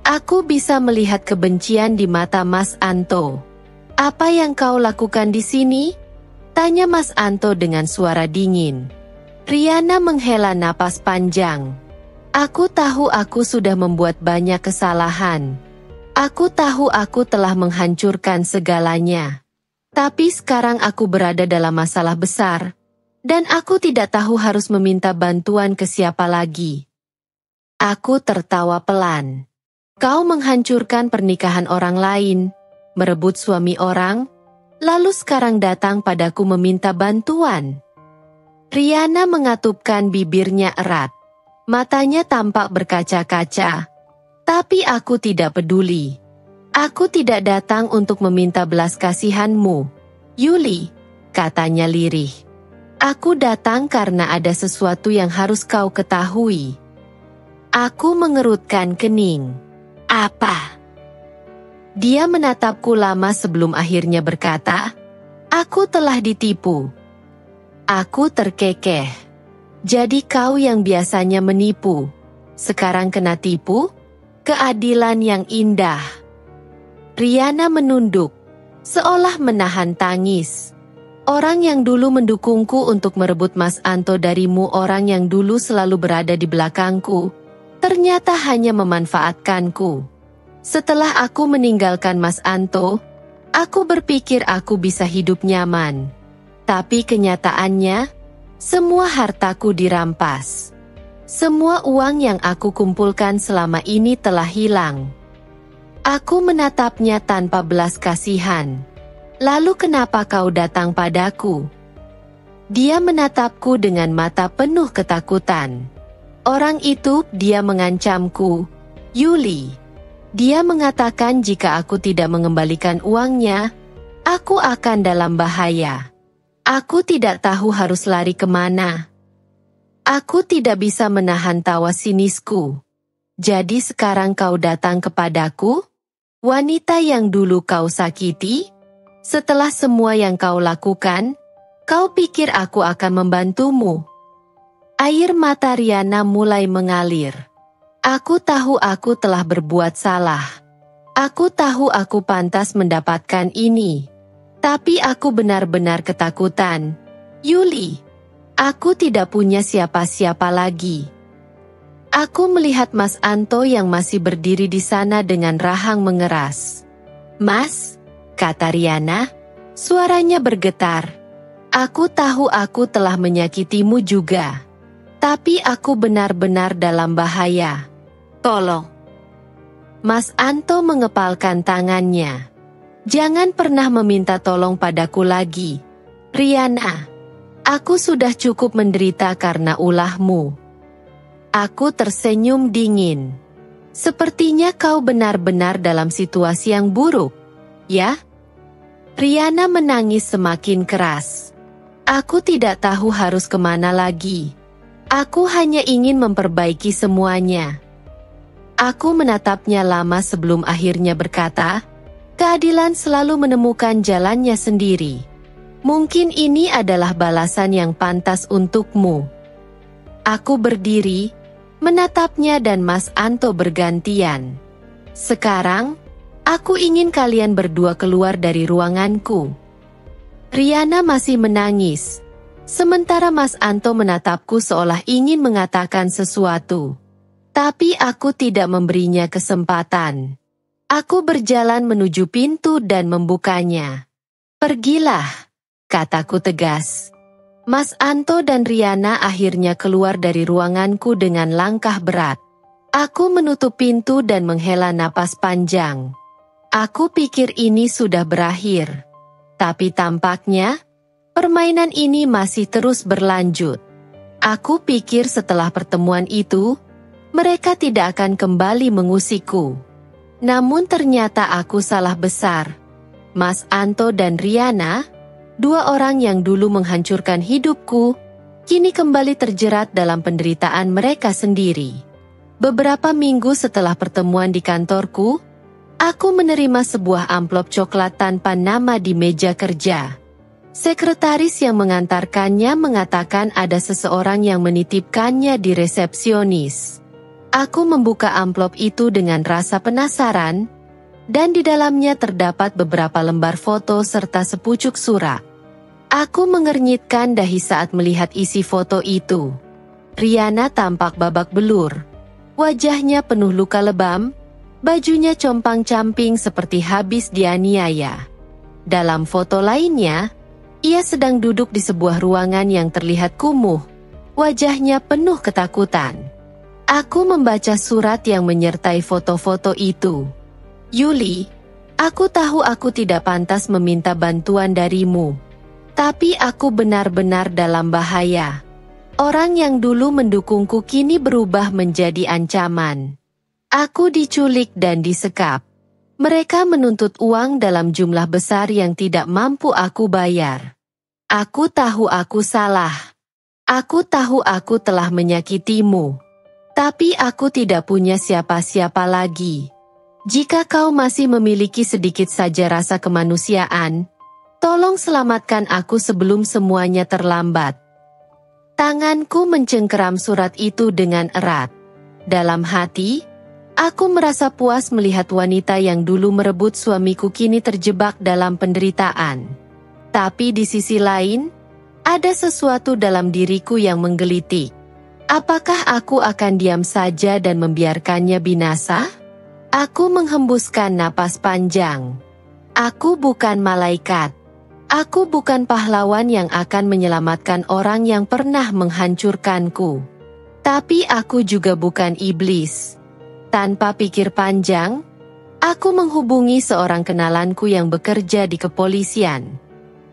Speaker 1: Aku bisa melihat kebencian di mata Mas Anto. Apa yang kau lakukan di sini? Tanya Mas Anto dengan suara dingin. Riana menghela napas panjang. Aku tahu aku sudah membuat banyak kesalahan. Aku tahu aku telah menghancurkan segalanya. Tapi sekarang aku berada dalam masalah besar, dan aku tidak tahu harus meminta bantuan ke siapa lagi. Aku tertawa pelan. Kau menghancurkan pernikahan orang lain, merebut suami orang, lalu sekarang datang padaku meminta bantuan. Riana mengatupkan bibirnya erat. Matanya tampak berkaca-kaca. Tapi aku tidak peduli. Aku tidak datang untuk meminta belas kasihanmu, Yuli, katanya lirih. Aku datang karena ada sesuatu yang harus kau ketahui. Aku mengerutkan kening. Apa? Dia menatapku lama sebelum akhirnya berkata, aku telah ditipu. Aku terkekeh. Jadi kau yang biasanya menipu, sekarang kena tipu? Keadilan yang indah. Riana menunduk, seolah menahan tangis. Orang yang dulu mendukungku untuk merebut Mas Anto darimu, orang yang dulu selalu berada di belakangku, ternyata hanya memanfaatkanku. Setelah aku meninggalkan Mas Anto, aku berpikir aku bisa hidup nyaman. Tapi kenyataannya, semua hartaku dirampas. Semua uang yang aku kumpulkan selama ini telah hilang. Aku menatapnya tanpa belas kasihan. Lalu kenapa kau datang padaku? Dia menatapku dengan mata penuh ketakutan. Orang itu, dia mengancamku, Yuli. Dia mengatakan jika aku tidak mengembalikan uangnya, aku akan dalam bahaya. Aku tidak tahu harus lari kemana. Aku tidak bisa menahan tawa sinisku. Jadi sekarang kau datang kepadaku? Wanita yang dulu kau sakiti? Setelah semua yang kau lakukan, kau pikir aku akan membantumu? Air mata Riana mulai mengalir. Aku tahu aku telah berbuat salah. Aku tahu aku pantas mendapatkan ini. Tapi aku benar-benar ketakutan. Yuli, aku tidak punya siapa-siapa lagi. Aku melihat Mas Anto yang masih berdiri di sana dengan rahang mengeras. Mas, kata Riana, suaranya bergetar. Aku tahu aku telah menyakitimu juga. Tapi aku benar-benar dalam bahaya. Tolong. Mas Anto mengepalkan tangannya. Jangan pernah meminta tolong padaku lagi. Riana, aku sudah cukup menderita karena ulahmu. Aku tersenyum dingin. Sepertinya kau benar-benar dalam situasi yang buruk, ya? Riana menangis semakin keras. Aku tidak tahu harus kemana lagi. Aku hanya ingin memperbaiki semuanya. Aku menatapnya lama sebelum akhirnya berkata, keadilan selalu menemukan jalannya sendiri. Mungkin ini adalah balasan yang pantas untukmu. Aku berdiri, menatapnya dan Mas Anto bergantian. Sekarang, aku ingin kalian berdua keluar dari ruanganku. Riana masih menangis, sementara Mas Anto menatapku seolah ingin mengatakan sesuatu. Tapi aku tidak memberinya kesempatan. Aku berjalan menuju pintu dan membukanya. Pergilah, kataku tegas. Mas Anto dan Riana akhirnya keluar dari ruanganku dengan langkah berat. Aku menutup pintu dan menghela napas panjang. Aku pikir ini sudah berakhir. Tapi tampaknya, permainan ini masih terus berlanjut. Aku pikir setelah pertemuan itu, mereka tidak akan kembali mengusikku. Namun ternyata aku salah besar. Mas Anto dan Riana, dua orang yang dulu menghancurkan hidupku, kini kembali terjerat dalam penderitaan mereka sendiri. Beberapa minggu setelah pertemuan di kantorku, aku menerima sebuah amplop coklat tanpa nama di meja kerja. Sekretaris yang mengantarkannya mengatakan ada seseorang yang menitipkannya di resepsionis. Aku membuka amplop itu dengan rasa penasaran, dan di dalamnya terdapat beberapa lembar foto serta sepucuk surat. Aku mengernyitkan dahi saat melihat isi foto itu. Riana tampak babak belur. Wajahnya penuh luka lebam, bajunya compang-camping seperti habis dianiaya. Dalam foto lainnya, ia sedang duduk di sebuah ruangan yang terlihat kumuh. Wajahnya penuh ketakutan. Aku membaca surat yang menyertai foto-foto itu. Yuli, aku tahu aku tidak pantas meminta bantuan darimu. Tapi aku benar-benar dalam bahaya. Orang yang dulu mendukungku kini berubah menjadi ancaman. Aku diculik dan disekap. Mereka menuntut uang dalam jumlah besar yang tidak mampu aku bayar. Aku tahu aku salah. Aku tahu aku telah menyakitimu. Tapi aku tidak punya siapa-siapa lagi. Jika kau masih memiliki sedikit saja rasa kemanusiaan, tolong selamatkan aku sebelum semuanya terlambat. Tanganku mencengkeram surat itu dengan erat. Dalam hati, aku merasa puas melihat wanita yang dulu merebut suamiku kini terjebak dalam penderitaan. Tapi di sisi lain, ada sesuatu dalam diriku yang menggelitik. Apakah aku akan diam saja dan membiarkannya binasa? Aku menghembuskan napas panjang. Aku bukan malaikat. Aku bukan pahlawan yang akan menyelamatkan orang yang pernah menghancurkanku. Tapi aku juga bukan iblis. Tanpa pikir panjang, aku menghubungi seorang kenalanku yang bekerja di kepolisian.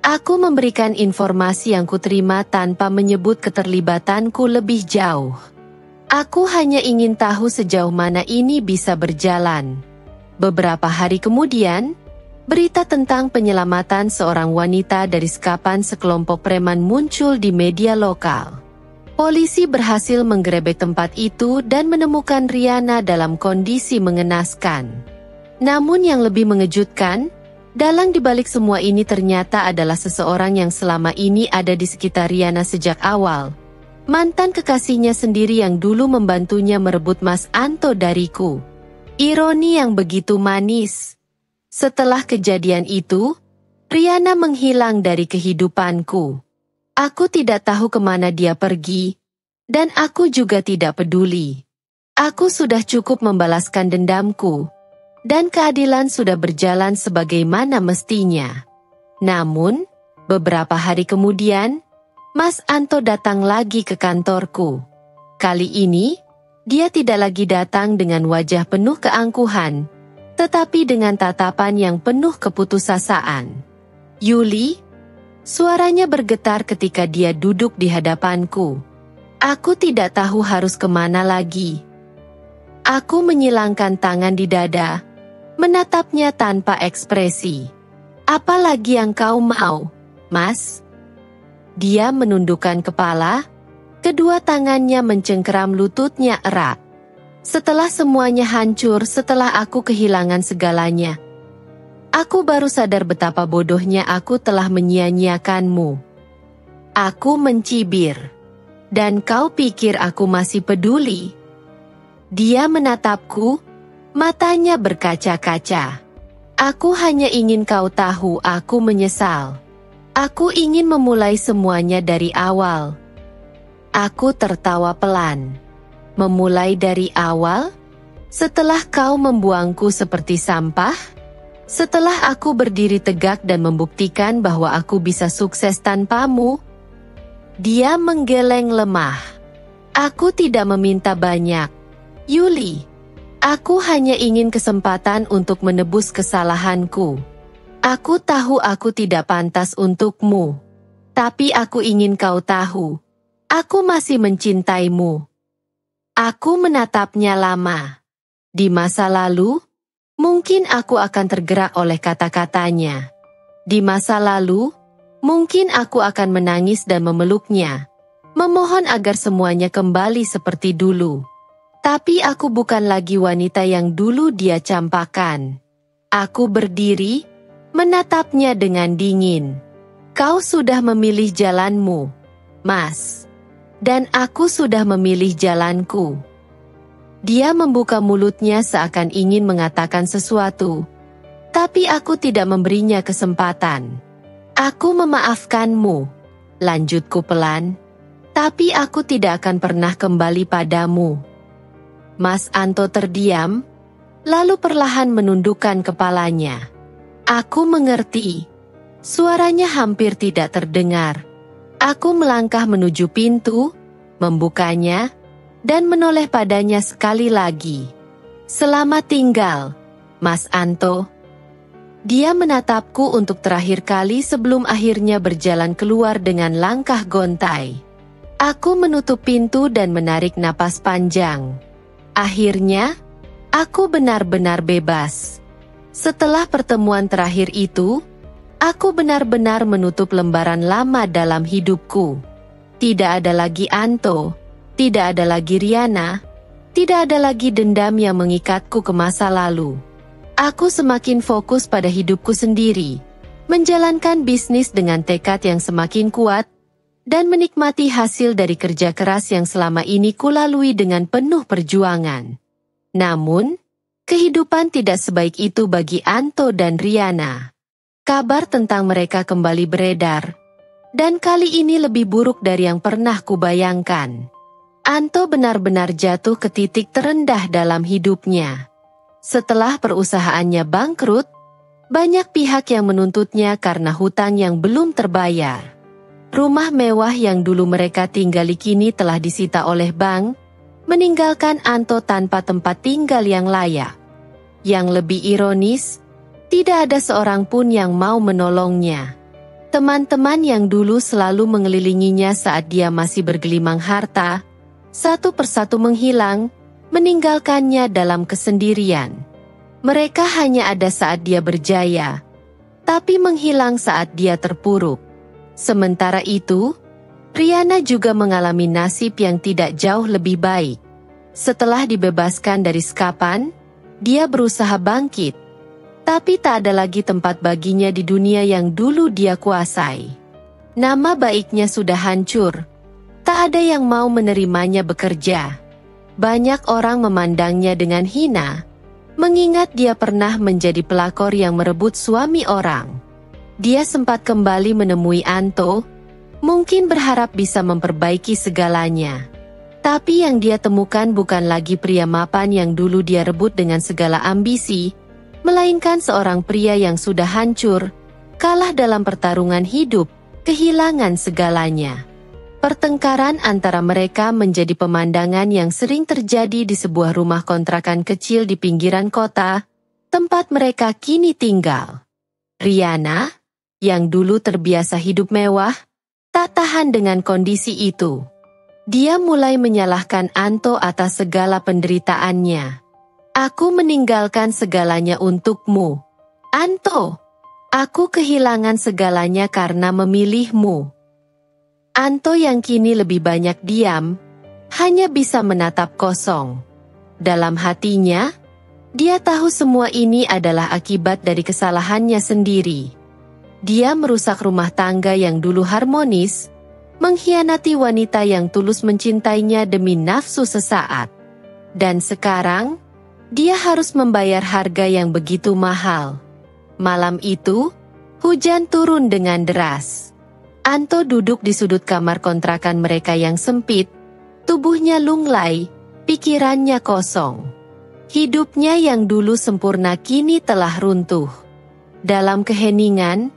Speaker 1: Aku memberikan informasi yang kuterima tanpa menyebut keterlibatanku lebih jauh. Aku hanya ingin tahu sejauh mana ini bisa berjalan. Beberapa hari kemudian, berita tentang penyelamatan seorang wanita dari sekapan sekelompok preman muncul di media lokal. Polisi berhasil menggerebek tempat itu dan menemukan Riana dalam kondisi mengenaskan. Namun yang lebih mengejutkan, dalang dibalik semua ini ternyata adalah seseorang yang selama ini ada di sekitar Riana sejak awal. Mantan kekasihnya sendiri yang dulu membantunya merebut Mas Anto dariku. Ironi yang begitu manis. Setelah kejadian itu, Riana menghilang dari kehidupanku. Aku tidak tahu kemana dia pergi, dan aku juga tidak peduli. Aku sudah cukup membalaskan dendamku, dan keadilan sudah berjalan sebagaimana mestinya. Namun, beberapa hari kemudian, Mas Anto datang lagi ke kantorku. Kali ini, dia tidak lagi datang dengan wajah penuh keangkuhan, tetapi dengan tatapan yang penuh keputusasaan. Yuli, suaranya bergetar ketika dia duduk di hadapanku. Aku tidak tahu harus kemana lagi. Aku menyilangkan tangan di dada, menatapnya tanpa ekspresi. Apa lagi yang kau mau, Mas? Dia menundukkan kepala, kedua tangannya mencengkeram lututnya erat. Setelah semuanya hancur, setelah aku kehilangan segalanya, aku baru sadar betapa bodohnya aku telah menyia-nyiakanmu. Aku mencibir. Dan kau pikir aku masih peduli? Dia menatapku, matanya berkaca-kaca. Aku hanya ingin kau tahu aku menyesal. Aku ingin memulai semuanya dari awal. Aku tertawa pelan. Memulai dari awal? Setelah kau membuangku seperti sampah? Setelah aku berdiri tegak dan membuktikan bahwa aku bisa sukses tanpamu? Dia menggeleng lemah. Aku tidak meminta banyak, Yuli. Aku hanya ingin kesempatan untuk menebus kesalahanku. Aku tahu aku tidak pantas untukmu. Tapi aku ingin kau tahu, aku masih mencintaimu. Aku menatapnya lama. Di masa lalu, Mungkin aku akan tergerak oleh kata-katanya. Di masa lalu, mungkin aku akan menangis dan memeluknya, memohon agar semuanya kembali seperti dulu. Tapi aku bukan lagi wanita yang dulu dia campakkan. Aku berdiri, menatapnya dengan dingin. Kau sudah memilih jalanmu, Mas. Dan aku sudah memilih jalanku. Dia membuka mulutnya seakan ingin mengatakan sesuatu. Tapi aku tidak memberinya kesempatan. Aku memaafkanmu, lanjutku pelan. Tapi aku tidak akan pernah kembali padamu. Mas Anto terdiam, lalu perlahan menundukkan kepalanya. Aku mengerti. Suaranya hampir tidak terdengar. Aku melangkah menuju pintu, membukanya, dan menoleh padanya sekali lagi. Selamat tinggal, Mas Anto. Dia menatapku untuk terakhir kali sebelum akhirnya berjalan keluar dengan langkah gontai. Aku menutup pintu dan menarik napas panjang. Akhirnya, aku benar-benar bebas. Setelah pertemuan terakhir itu, aku benar-benar menutup lembaran lama dalam hidupku. Tidak ada lagi Anto, tidak ada lagi Riana, tidak ada lagi dendam yang mengikatku ke masa lalu. Aku semakin fokus pada hidupku sendiri, menjalankan bisnis dengan tekad yang semakin kuat, dan menikmati hasil dari kerja keras yang selama ini kulalui dengan penuh perjuangan. Namun, kehidupan tidak sebaik itu bagi Anto dan Riana. Kabar tentang mereka kembali beredar, dan kali ini lebih buruk dari yang pernah kubayangkan. Anto benar-benar jatuh ke titik terendah dalam hidupnya. Setelah perusahaannya bangkrut, banyak pihak yang menuntutnya karena hutang yang belum terbayar. Rumah mewah yang dulu mereka tinggali kini telah disita oleh bank, meninggalkan Anto tanpa tempat tinggal yang layak. Yang lebih ironis, tidak ada seorang pun yang mau menolongnya. Teman-teman yang dulu selalu mengelilinginya saat dia masih bergelimang harta, satu persatu menghilang, meninggalkannya dalam kesendirian. Mereka hanya ada saat dia berjaya, tapi menghilang saat dia terpuruk. Sementara itu, Riana juga mengalami nasib yang tidak jauh lebih baik. Setelah dibebaskan dari sekapan, dia berusaha bangkit. Tapi tak ada lagi tempat baginya di dunia yang dulu dia kuasai. Nama baiknya sudah hancur. Tak ada yang mau menerimanya bekerja. Banyak orang memandangnya dengan hina, mengingat dia pernah menjadi pelakor yang merebut suami orang. Dia sempat kembali menemui Anto, mungkin berharap bisa memperbaiki segalanya. Tapi yang dia temukan bukan lagi pria mapan yang dulu dia rebut dengan segala ambisi, melainkan seorang pria yang sudah hancur, kalah dalam pertarungan hidup, kehilangan segalanya. Pertengkaran antara mereka menjadi pemandangan yang sering terjadi di sebuah rumah kontrakan kecil di pinggiran kota, tempat mereka kini tinggal. Riana, yang dulu terbiasa hidup mewah, tak tahan dengan kondisi itu. Dia mulai menyalahkan Anto atas segala penderitaannya. Aku meninggalkan segalanya untukmu, Anto. Aku kehilangan segalanya karena memilihmu. Anto yang kini lebih banyak diam, hanya bisa menatap kosong. Dalam hatinya, dia tahu semua ini adalah akibat dari kesalahannya sendiri. Dia merusak rumah tangga yang dulu harmonis, mengkhianati wanita yang tulus mencintainya demi nafsu sesaat. Dan sekarang, dia harus membayar harga yang begitu mahal. Malam itu, hujan turun dengan deras. Anto duduk di sudut kamar kontrakan mereka yang sempit, tubuhnya lunglai, pikirannya kosong. Hidupnya yang dulu sempurna kini telah runtuh. Dalam keheningan,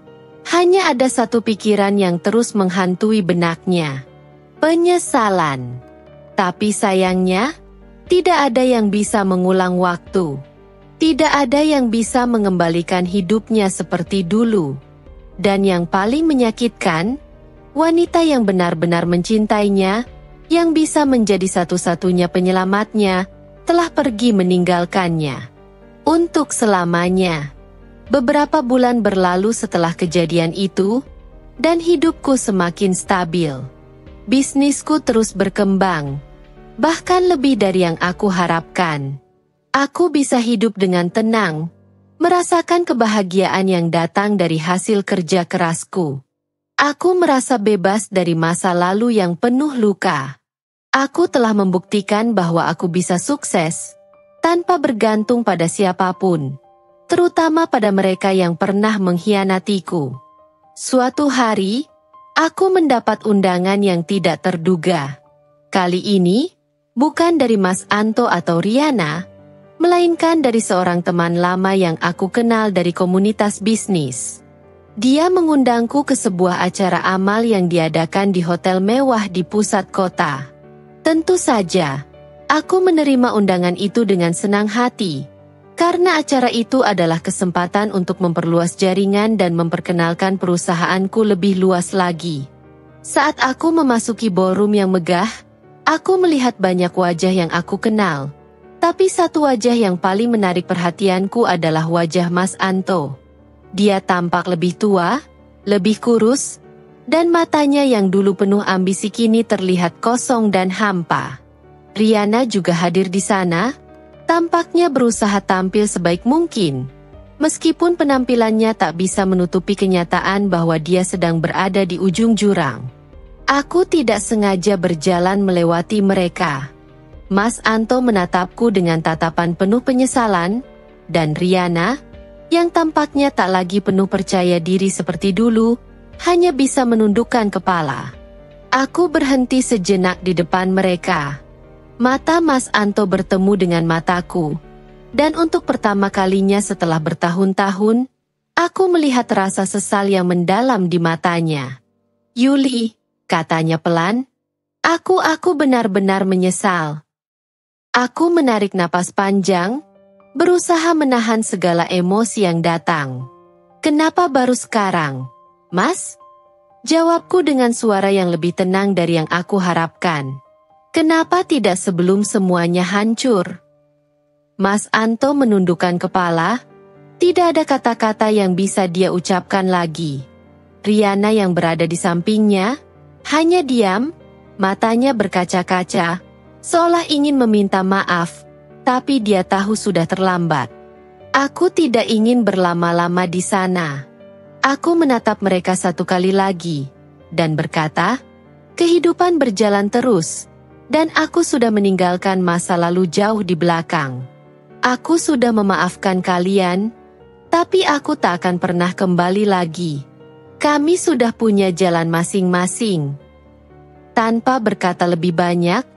Speaker 1: hanya ada satu pikiran yang terus menghantui benaknya. Penyesalan. Tapi sayangnya, tidak ada yang bisa mengulang waktu. Tidak ada yang bisa mengembalikan hidupnya seperti dulu. Dan yang paling menyakitkan, wanita yang benar-benar mencintainya, yang bisa menjadi satu-satunya penyelamatnya, telah pergi meninggalkannya. untuk selamanya. Beberapa bulan berlalu setelah kejadian itu, dan hidupku semakin stabil. Bisnisku terus berkembang, bahkan lebih dari yang aku harapkan. Aku bisa hidup dengan tenang, merasakan kebahagiaan yang datang dari hasil kerja kerasku. Aku merasa bebas dari masa lalu yang penuh luka. Aku telah membuktikan bahwa aku bisa sukses tanpa bergantung pada siapapun, terutama pada mereka yang pernah mengkhianatiku. Suatu hari, aku mendapat undangan yang tidak terduga. Kali ini, bukan dari Mas Anto atau Riana, melainkan dari seorang teman lama yang aku kenal dari komunitas bisnis. Dia mengundangku ke sebuah acara amal yang diadakan di hotel mewah di pusat kota. Tentu saja, aku menerima undangan itu dengan senang hati, karena acara itu adalah kesempatan untuk memperluas jaringan dan memperkenalkan perusahaanku lebih luas lagi. Saat aku memasuki ballroom yang megah, aku melihat banyak wajah yang aku kenal. Tapi satu wajah yang paling menarik perhatianku adalah wajah Mas Anto. Dia tampak lebih tua, lebih kurus, dan matanya yang dulu penuh ambisi kini terlihat kosong dan hampa. Riana juga hadir di sana, tampaknya berusaha tampil sebaik mungkin. Meskipun penampilannya tak bisa menutupi kenyataan bahwa dia sedang berada di ujung jurang. Aku tidak sengaja berjalan melewati mereka. Mas Anto menatapku dengan tatapan penuh penyesalan, dan Riana, yang tampaknya tak lagi penuh percaya diri seperti dulu, hanya bisa menundukkan kepala. Aku berhenti sejenak di depan mereka. Mata Mas Anto bertemu dengan mataku, dan untuk pertama kalinya setelah bertahun-tahun, aku melihat rasa sesal yang mendalam di matanya. "Yuli," katanya pelan, aku benar-benar menyesal." Aku menarik napas panjang, berusaha menahan segala emosi yang datang. "Kenapa baru sekarang, Mas?" Jawabku dengan suara yang lebih tenang dari yang aku harapkan. "Kenapa tidak sebelum semuanya hancur?" Mas Anto menundukkan kepala, tidak ada kata-kata yang bisa dia ucapkan lagi. Riana yang berada di sampingnya, hanya diam, matanya berkaca-kaca, seolah ingin meminta maaf, tapi dia tahu sudah terlambat. Aku tidak ingin berlama-lama di sana. Aku menatap mereka satu kali lagi, dan berkata, "Kehidupan berjalan terus, dan aku sudah meninggalkan masa lalu jauh di belakang. Aku sudah memaafkan kalian, tapi aku tak akan pernah kembali lagi. Kami sudah punya jalan masing-masing." Tanpa berkata lebih banyak,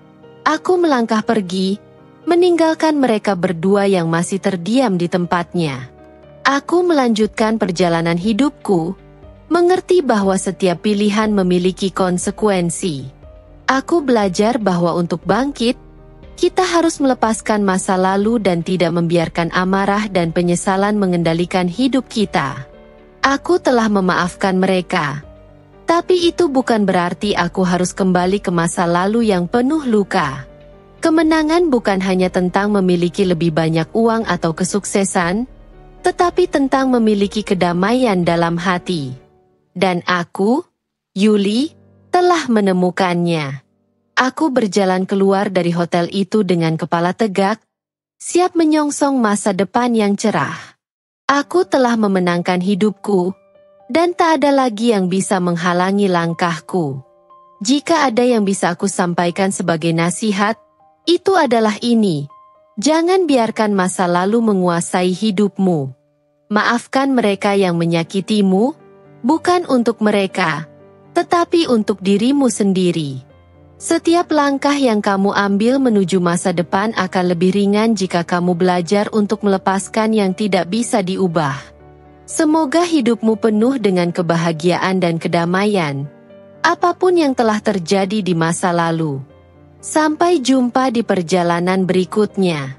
Speaker 1: aku melangkah pergi, meninggalkan mereka berdua yang masih terdiam di tempatnya. Aku melanjutkan perjalanan hidupku, mengerti bahwa setiap pilihan memiliki konsekuensi. Aku belajar bahwa untuk bangkit, kita harus melepaskan masa lalu dan tidak membiarkan amarah dan penyesalan mengendalikan hidup kita. Aku telah memaafkan mereka. Tapi itu bukan berarti aku harus kembali ke masa lalu yang penuh luka. Kemenangan bukan hanya tentang memiliki lebih banyak uang atau kesuksesan, tetapi tentang memiliki kedamaian dalam hati. Dan aku, Yuli, telah menemukannya. Aku berjalan keluar dari hotel itu dengan kepala tegak, siap menyongsong masa depan yang cerah. Aku telah memenangkan hidupku, dan tak ada lagi yang bisa menghalangi langkahku. Jika ada yang bisa aku sampaikan sebagai nasihat, itu adalah ini: jangan biarkan masa lalu menguasai hidupmu. Maafkan mereka yang menyakitimu, bukan untuk mereka, tetapi untuk dirimu sendiri. Setiap langkah yang kamu ambil menuju masa depan akan lebih ringan jika kamu belajar untuk melepaskan yang tidak bisa diubah. Semoga hidupmu penuh dengan kebahagiaan dan kedamaian, apapun yang telah terjadi di masa lalu. Sampai jumpa di perjalanan berikutnya.